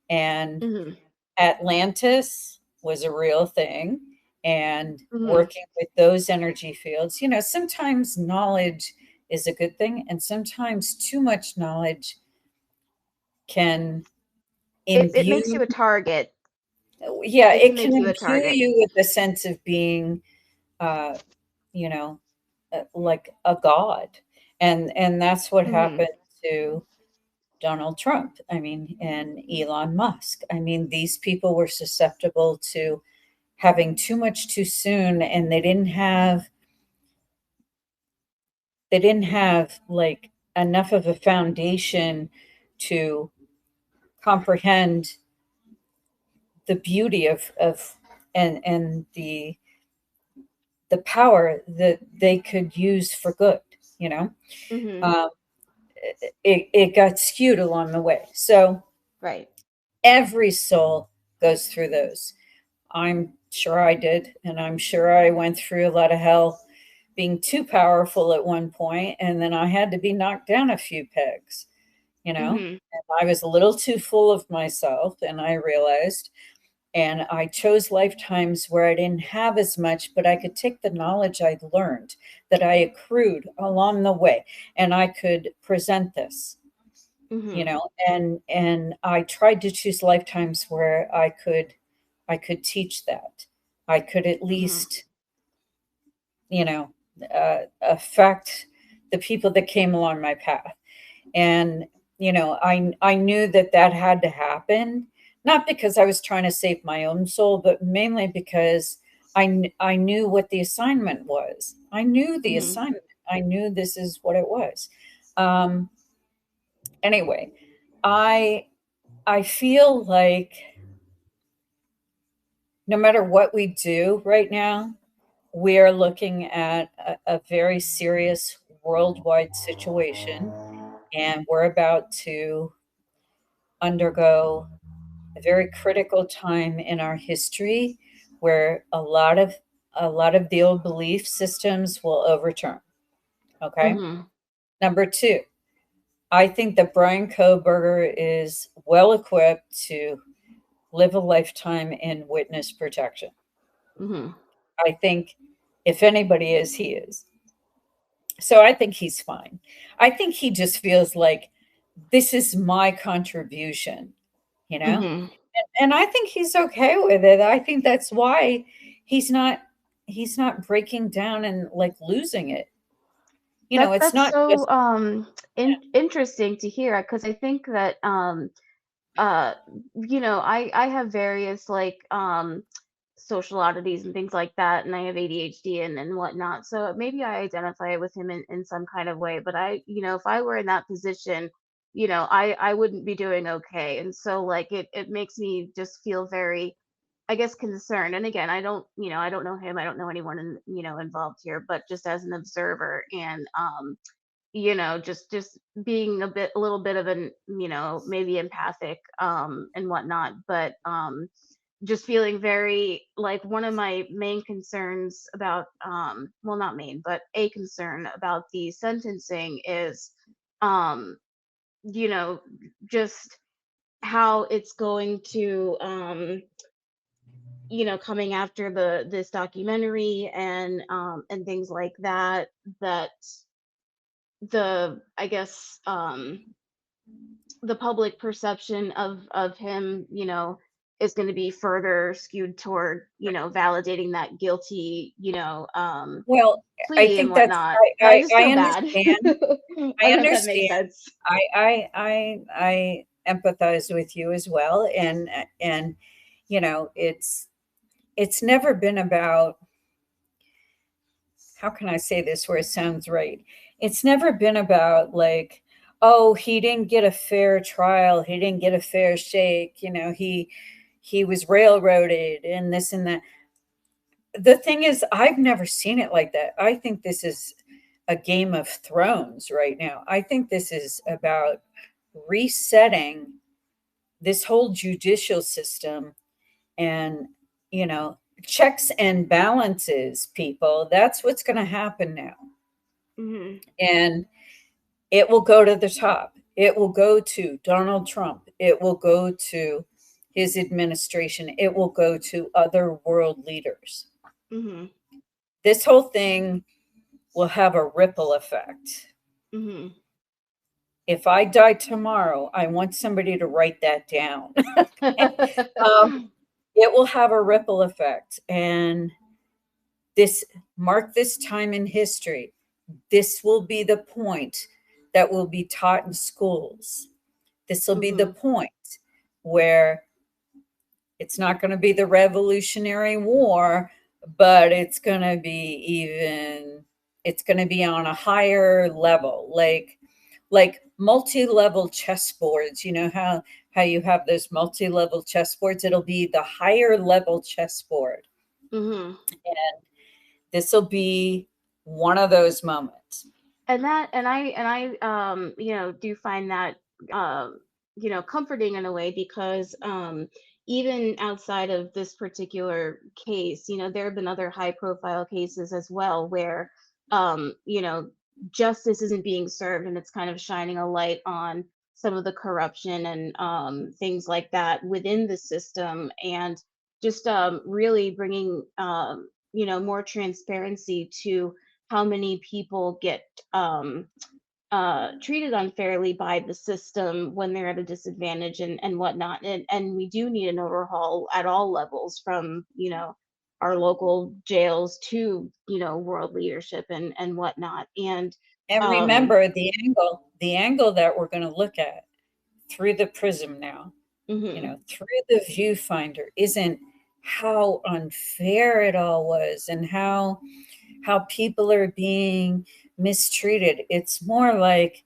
And Mhm. Atlantis was a real thing, and Mhm. working with those energy fields. Sometimes knowledge is a good thing, and sometimes too much knowledge can It makes imbue, you a target. yeah, It can it can make you a imbue target. you with a sense of being, uh, you know, like a god. And that's what Mhm. happened to Donald Trump. I mean, and Elon Musk. I mean, these people were susceptible to having too much too soon, and they didn't have like enough of a foundation to comprehend the beauty of and the power that they could use for good. you know Mhm. um, it got skewed along the way. So Right. every soul goes through those. I'm sure I did, and I'm sure I went through a lot of hell being too powerful at one point, and then I had to be knocked down a few pegs. Mhm. And I was a little too full of myself, and I realized, and I chose lifetimes where I didn't have as much, but I could take the knowledge I'd learned, that I accrued along the way, and I could present this. Mhm. And I tried to choose lifetimes where I could teach that. I could at Mhm. least, you know, affect the people that came along my path. And I knew that that had to happen, not because I was trying to save my own soul, but mainly because I knew what the assignment was. I knew the Mhm. assignment. I knew this is what it was. Um, anyway, I I feel like no matter what we do right now, we are looking at a very serious worldwide situation, and we're about to undergo a very critical time in our history where a lot of the old belief systems will overturn. Okay. Mhm. Number two, I think that Bryan Kohberger is well equipped to live a lifetime in witness protection. Mhm. I think if anybody is, he is. So I think he's fine. I think he just feels like this is my contribution, you know? Mhm. And I think he's okay with it. I think that's why he's not he's not breaking down and like losing it. It's That's not so just interesting to hear because I think that uh I have various like social oddities and things like that, and I have ADHD and whatnot, so maybe I identify with him in some kind of way. But if I were in that position, I wouldn't be doing okay. And so like it makes me just feel very, I guess, concerned. And again, I don't know him, I don't know anyone involved here, but just as an observer, and just being a little bit of an, maybe empathic and whatnot. But just feeling very like one of my main concerns about, well, not main, but a concern about the sentencing is, um you know just how it's going to, coming after this documentary and things like that, that the, I guess, the public perception of him, is going to be further skewed toward, validating that guilty, well, I plea and think that's whatnot. And I just I feel bad. understand. I I don't know if that makes understand. sense. I empathize with you as well. And you know, it's never been about, how can I say this where it sounds right? It's never been about like, oh, he didn't get a fair trial, he didn't get a fair shake, you know, he was railroaded and this and that. The thing is, I've never seen it like that. I think this is a Game of Thrones right now. I think this is about resetting this whole judicial system and, you know, checks and balances, people. That's what's going to happen now. Mhm. And it will go to the top. It will go to Donald Trump. It will go to his administration. It will go to other world leaders. Mhm. This whole thing will have a ripple effect. Mhm. If I die tomorrow, I want somebody to write that down. um, it will have a ripple effect. And this, mark this time in history. This will be the point that will be taught in schools. This will be the Mhm. point where it's not going to be the Revolutionary War, but it's going to be even, it's going to be on a higher level, like multi-level chessboards. You know how you have those multi-level chessboards? It'll be the higher level chessboard. Mhm. And this will be one of those moments. And I do find that um comforting in a way, because even outside of this particular case, there have been other high profile cases as well where um you know justice isn't being served, and it's kind of shining a light on some of the corruption and things like that within the system, and just really bringing more transparency to how many people get treated unfairly by the system when they're at a disadvantage and whatnot. And we do need an overhaul at all levels, from our local jails to world leadership and whatnot. And And um, remember the angle that we're going to look at through the prism now, you mhm, know, through the viewfinder, isn't how unfair it all was and how people are being mistreated. It's more like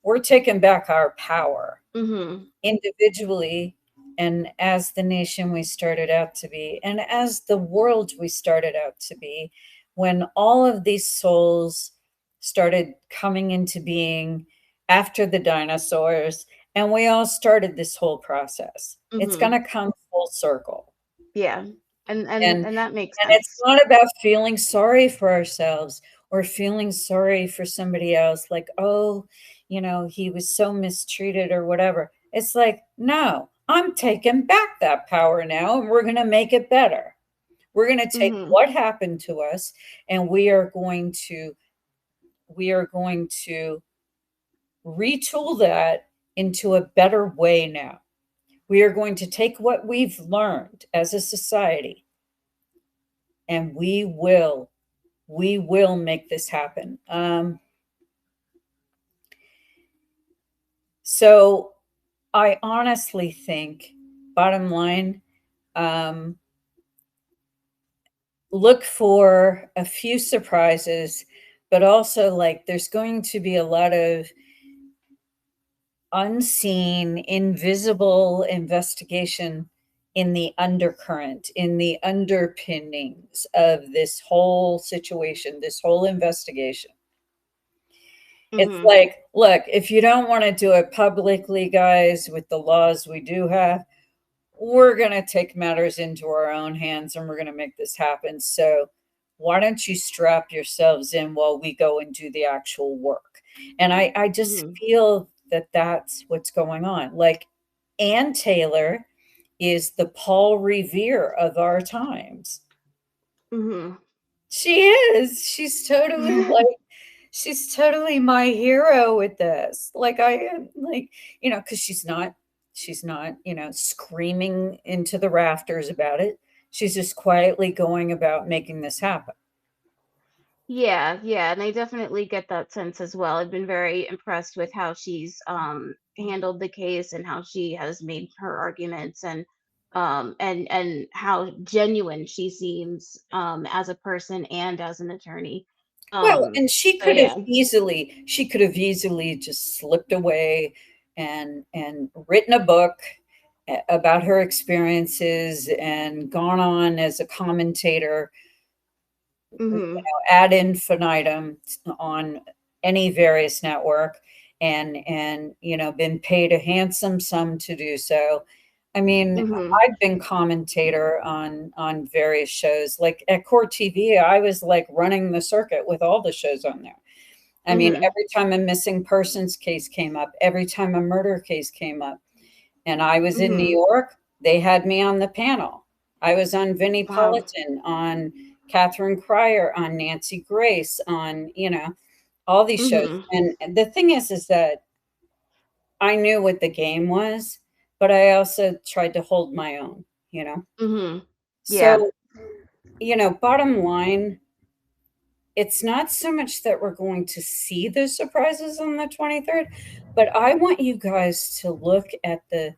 we're taking back our power mhm, individually and as the nation we started out to be, and as the world we started out to be, when all of these souls started coming into being after the dinosaurs, and we all started this whole process. It's going mhm, to come full circle. yeah, and And and that makes it's sense. not about feeling sorry for ourselves or feeling sorry for somebody else, like, oh, you know, he was so mistreated or whatever. It's like, no, I'm taking back that power now and we're going to make it better. We're going to take Mhm, what happened to us and we are going to retool that into a better way now. We are going to take what we've learned as a society and we will make this happen. So I honestly think, bottom line, um, look for a few surprises, but also like there's going to be a lot of unseen, invisible investigation in the undercurrent, in the underpinnings of this whole situation, this whole investigation. It's mhm, like, look, if you don't want to do it publicly, guys, with the laws we do have, we're going to take matters into our own hands and we're going to make this happen. So why don't you strap yourselves in while we go and do the actual work? And I just mhm, feel that that's what's going on. Like Ann Taylor is the Paul Revere of our times. mhm. She is. She's totally my hero with this. Like I am like, you know, because she's not, you know, screaming into the rafters about it. She's just quietly going about making this happen. Yeah, yeah, and I definitely get that sense as well. I've been very impressed with how she's handled the case and how she has made her arguments, and how genuine she seems as a person and as an attorney. Well, Um and so yeah. she could have easily just slipped away and written a book about her experiences and gone on as a commentator, Mhm. ad infinitum on any various network, and been paid a handsome sum to do so. I mean, Mhm. I've been commentator on various shows. Like at Court TV, I was like running the circuit with all the shows on there. I mean, Mhm. every time a missing persons case came up, every time a murder case came up, and I was in New Mhm. York, they had me on the panel. I was on Vinnie Wow. Politan, on Catherine Cryer, on Nancy Grace, on, all these shows. Mhm. And the thing is that I knew what the game was, but I also tried to hold my own, you know? Mhm. Yeah. So, bottom line, it's not so much that we're going to see the surprises on the 23rd, but I want you guys to look at the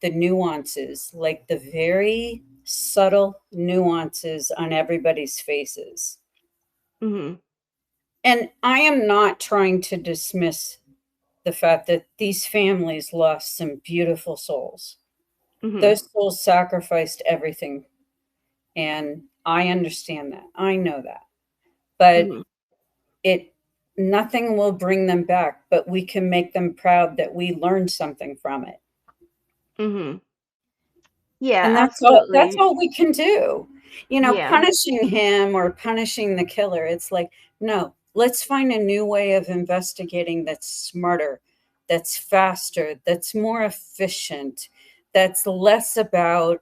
nuances, like the very subtle nuances on everybody's faces. Mhm. And I am not trying to dismiss the fact that these families lost some beautiful souls. Mhm. Those souls sacrificed everything. And I understand that. I know that. But Mhm. it nothing will bring them back, but we can make them proud that we learned something from it. Mhm. Yeah, And that's absolutely. all we can do. Yeah. Punishing him or punishing the killer, it's like, no, let's find a new way of investigating that's smarter, that's faster, that's more efficient, that's less about,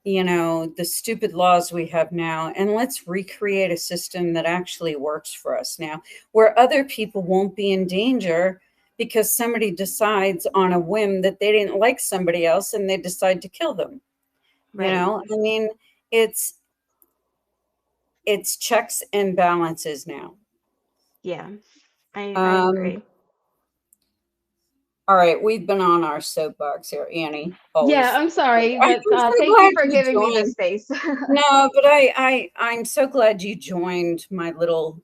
the stupid laws we have now, and let's recreate a system that actually works for us now, where other people won't be in danger because somebody decides on a whim that they didn't like somebody else and they decide to kill them. Right. I mean, it's it's checks and balances now. Yeah. I Um, agree. all right, we've been on our soapbox here, Annie. Yeah, Always. I'm sorry, I'm but so thank you glad for you giving me the joined. space. No, but I'm so glad you joined my little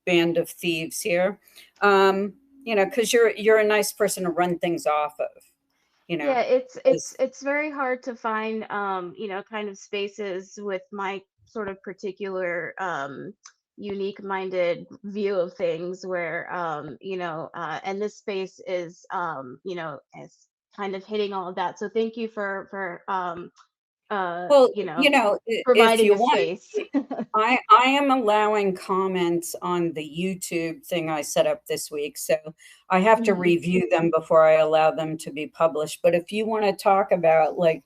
band of thieves here. Um, because you're a nice person to run things off of. You know, Yeah, it's it's 'cause- it's very hard to find kind of spaces with my sort of particular unique minded view of things where and this space is is kind of hitting all of that. So thank you for well, if providing you a want. space. I am allowing comments on the YouTube thing I set up this week, so I have to Mhm. review them before I allow them to be published. But if you want to talk about, like,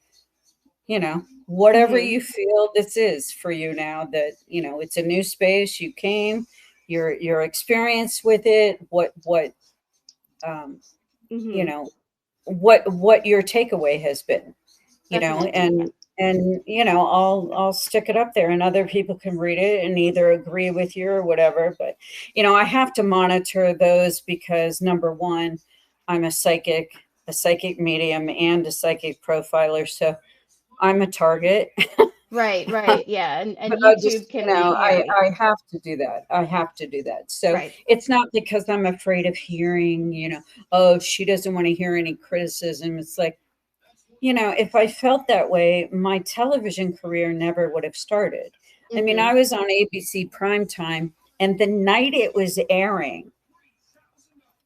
whatever Mhm. you feel this is for you now, that it's a new space, you came, your experience with it, um, you Mhm. know what your takeaway has been, Definitely. Yeah. and I'll stick it up there and other people can read it and either agree with you or whatever. But I have to monitor those because, number one, I'm a psychic medium and a psychic profiler, so I'm a target. Right, right. Yeah. And But I YouTube just, can be I hairy. I have to do that. I have to do that. So Right. it's not because I'm afraid of hearing, oh, she doesn't want to hear any criticism. It's like, if I felt that way, my television career never would have started. I mean, I Mhm. was on ABC primetime, and the night it was airing,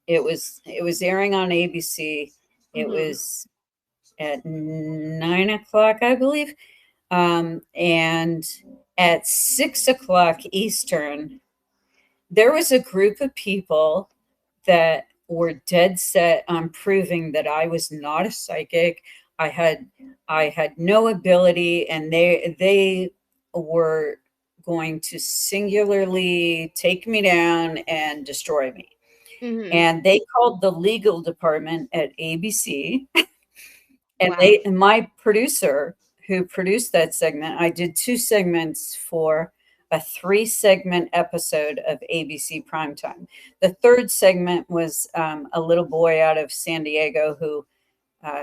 it was airing on ABC. It Mhm. was at 9 o'clock, I believe. And at 6 o'clock Eastern, there was a group of people that were dead set on proving that I was not a psychic. I had I had no ability, and they were going to singularly take me down and destroy me. Mhm. And they called the legal department at ABC, and Wow. my producer who produced that segment, I did two segments for. a 3 segment episode of ABC Primetime. The third segment was a little boy out of San Diego who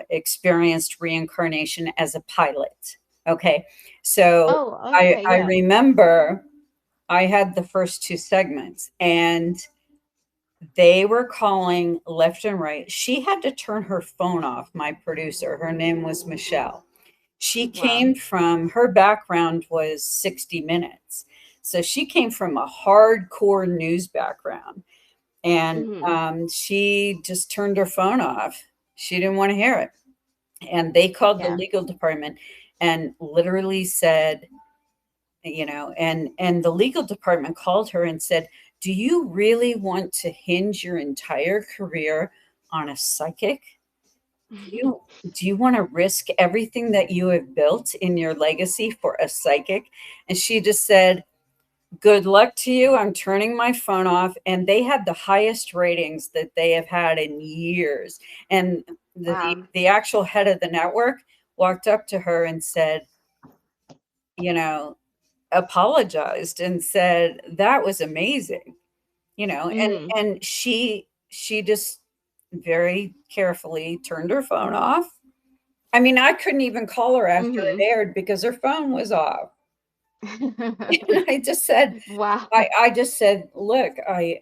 experienced reincarnation as a pilot. Okay, so Oh, okay, I yeah. remember I had the first 2 segments, and they were calling left and right. She had to turn her phone off, my producer. Her name was Michelle. She Wow. came from, her background was 60 Minutes. So she came from a hardcore news background. And Mhm. she just turned her phone off. She didn't want to hear it. And they called the Yeah. legal department and literally said, and the legal department called her and said, do you really want to hinge your entire career on a psychic? Do you want to risk everything that you have built in your legacy for a psychic? And she just said, good luck to you. I'm turning my phone off. And they had the highest ratings that they have had in years. And the Wow. the actual head of the network walked up to her and said, you know, apologized and said that was amazing, Mhm. and she just very carefully turned her phone off. I mean, I couldn't even call her after it Mhm. aired because her phone was off. And I just said, Wow. I just said, look, I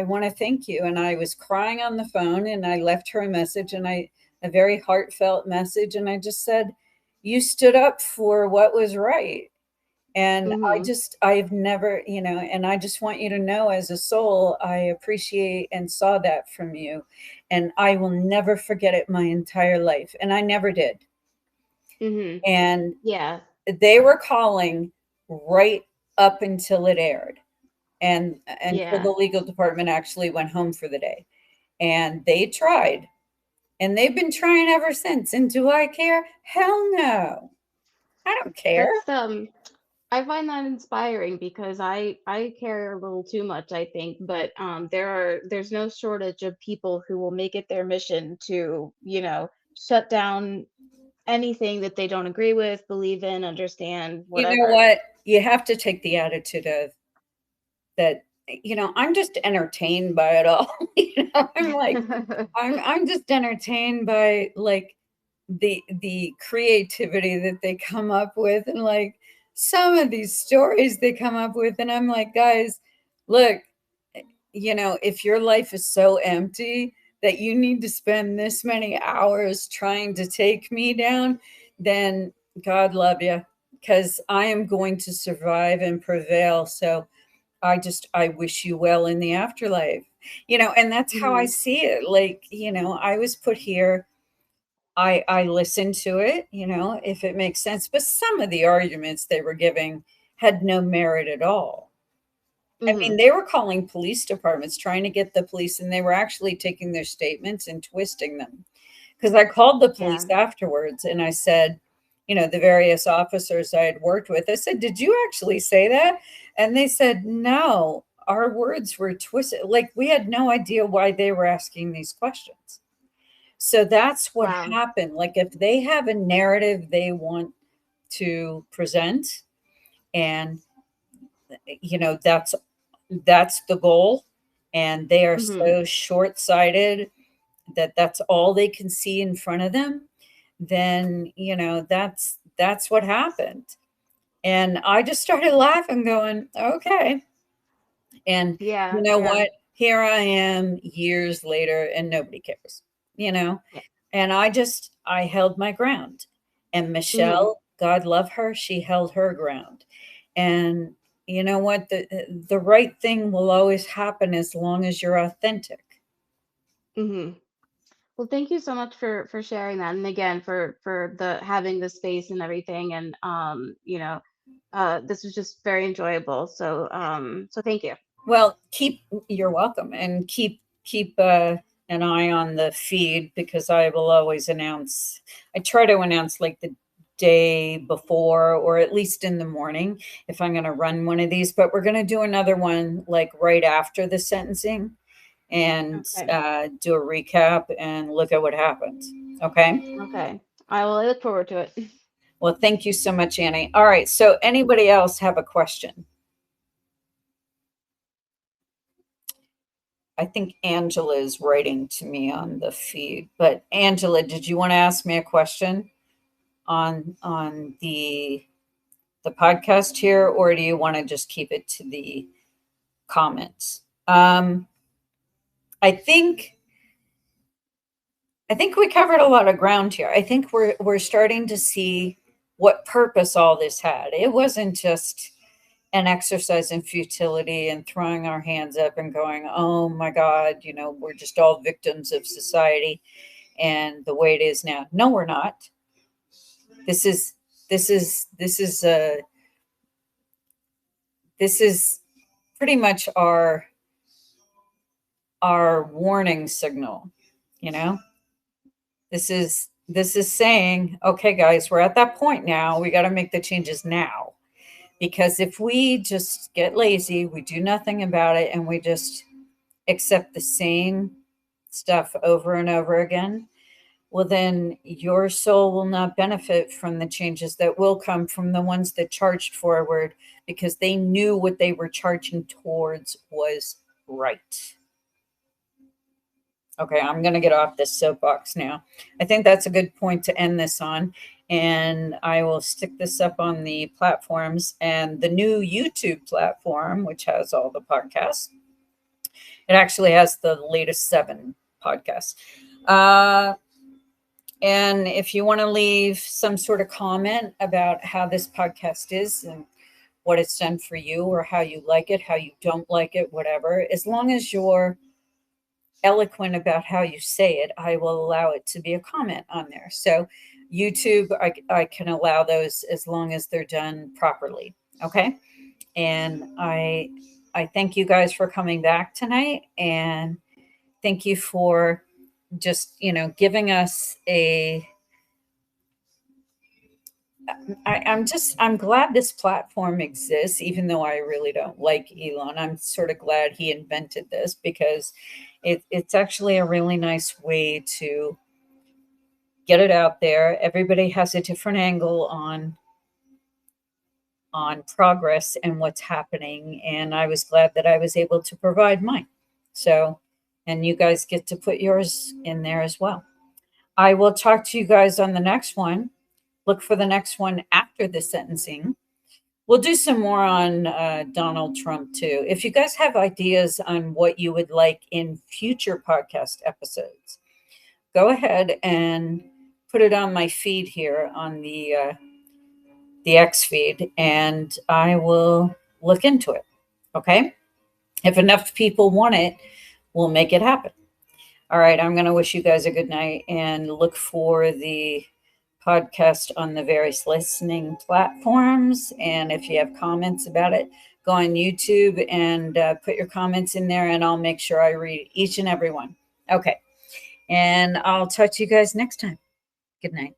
want to thank you. And I was crying on the phone, and I left her a message, and a very heartfelt message. And I just said, you stood up for what was right. And Mhm. I've never, and I just want you to know, as a soul, I appreciate and saw that from you. And I will never forget it my entire life. And I never did. Mhm. And Yeah. they were calling right up until it aired, and until Yeah. the legal department actually went home for the day. And they tried, and they've been trying ever since. And do I care? Hell no. I don't care. That's I find that inspiring because I care a little too much, I think, but there's no shortage of people who will make it their mission to, shut down anything that they don't agree with, believe in, understand, You know whatever. what? You have to take the attitude of that, I'm just entertained by it all. I'm like, I'm just entertained by, like, the creativity that they come up with, and, like, some of these stories they come up with, and I'm like, guys, look, if your life is so empty that you need to spend this many hours trying to take me down, then God love you, because I am going to survive and prevail. So I wish you well in the afterlife. And that's how I Mhm. see it. Like, I was put here. I listen to it, if it makes sense. But some of the arguments they were giving had no merit at all. I mean, Mhm. they were calling police departments, trying to get the police, and they were actually taking their statements and twisting them. Because I called the police Yeah. afterwards and I said, the various officers I had worked with, I said, did you actually say that? And they said, no, our words were twisted. Like, we had no idea why they were asking these questions. So that's what Wow. happened. Like, if they have a narrative they want to present, and that's the goal, and they are Mhm. so short-sighted that that's all they can see in front of them, then that's what happened. And I just started laughing, going, okay. And you Yeah. know Yeah. what, here I am years later, and nobody cares, you know Yeah. and I held my ground. And Mhm. Michelle, God love her, she held her ground. And you know what, the right thing will always happen as long as you're authentic. Mhm. Well, thank you so much for sharing that, and again for the having the space and everything, and this was just very enjoyable. So thank you. Well, you're welcome, and keep an eye on the feed, because I will always announce. I try to announce, like, the day before, or at least in the morning, if I'm going to run one of these. But we're going to do another one, like, right after the sentencing, and Okay. do a recap and look at what happened. Okay. Okay. I will look forward to it. Well, thank you so much, Annie. All right. So, anybody else have a question? I think Angela is writing to me on the feed. But Angela, did you want to ask me a question on the podcast here, or do you want to just keep it to the comments? I think we covered a lot of ground here. I think we're starting to see what purpose all this had. It wasn't just an exercise in futility and throwing our hands up and going, "Oh my God, we're just all victims of society and the way it is now." No, we're not. This is this is this is this is pretty much our warning signal. You know, this is saying, okay, guys, we're at that point now. We got to make the changes now. Because if we just get lazy, we do nothing about it, and we just accept the same stuff over and over again, well, then your soul will not benefit from the changes that will come from the ones that charged forward because they knew what they were charging towards was right. Okay, I'm going to get off this soapbox now. I think that's a good point to end this on. And I will stick this up on the platforms and the new YouTube platform, which has all the podcasts. It actually has the latest 7 podcasts. And if you want to leave some sort of comment about how this podcast is and what it's done for you, or how you like it, how you don't like it, whatever, as long as you're eloquent about how you say it, I will allow it to be a comment on there. So YouTube, I can allow those as long as they're done properly. Okay. And I thank you guys for coming back tonight, and thank you for just, giving us I'm glad this platform exists, even though I really don't like Elon. I'm sort of glad he invented this because it's actually a really nice way to get it out there. Everybody has a different angle on progress and what's happening, and I was glad that I was able to provide mine. So, and you guys get to put yours in there as well. I will talk to you guys on the next one. Look for the next one after the sentencing. We'll do some more on Donald Trump too. If you guys have ideas on what you would like in future podcast episodes, go ahead and put it on my feed here on the X feed, and I will look into it. Okay, if enough people want it, we'll make it happen. All right, I'm going to wish you guys a good night and look for the podcast on the various listening platforms. And if you have comments about it, go on YouTube and put your comments in there, and I'll make sure I read each and every one. Okay. And I'll talk to you guys next time. Good night.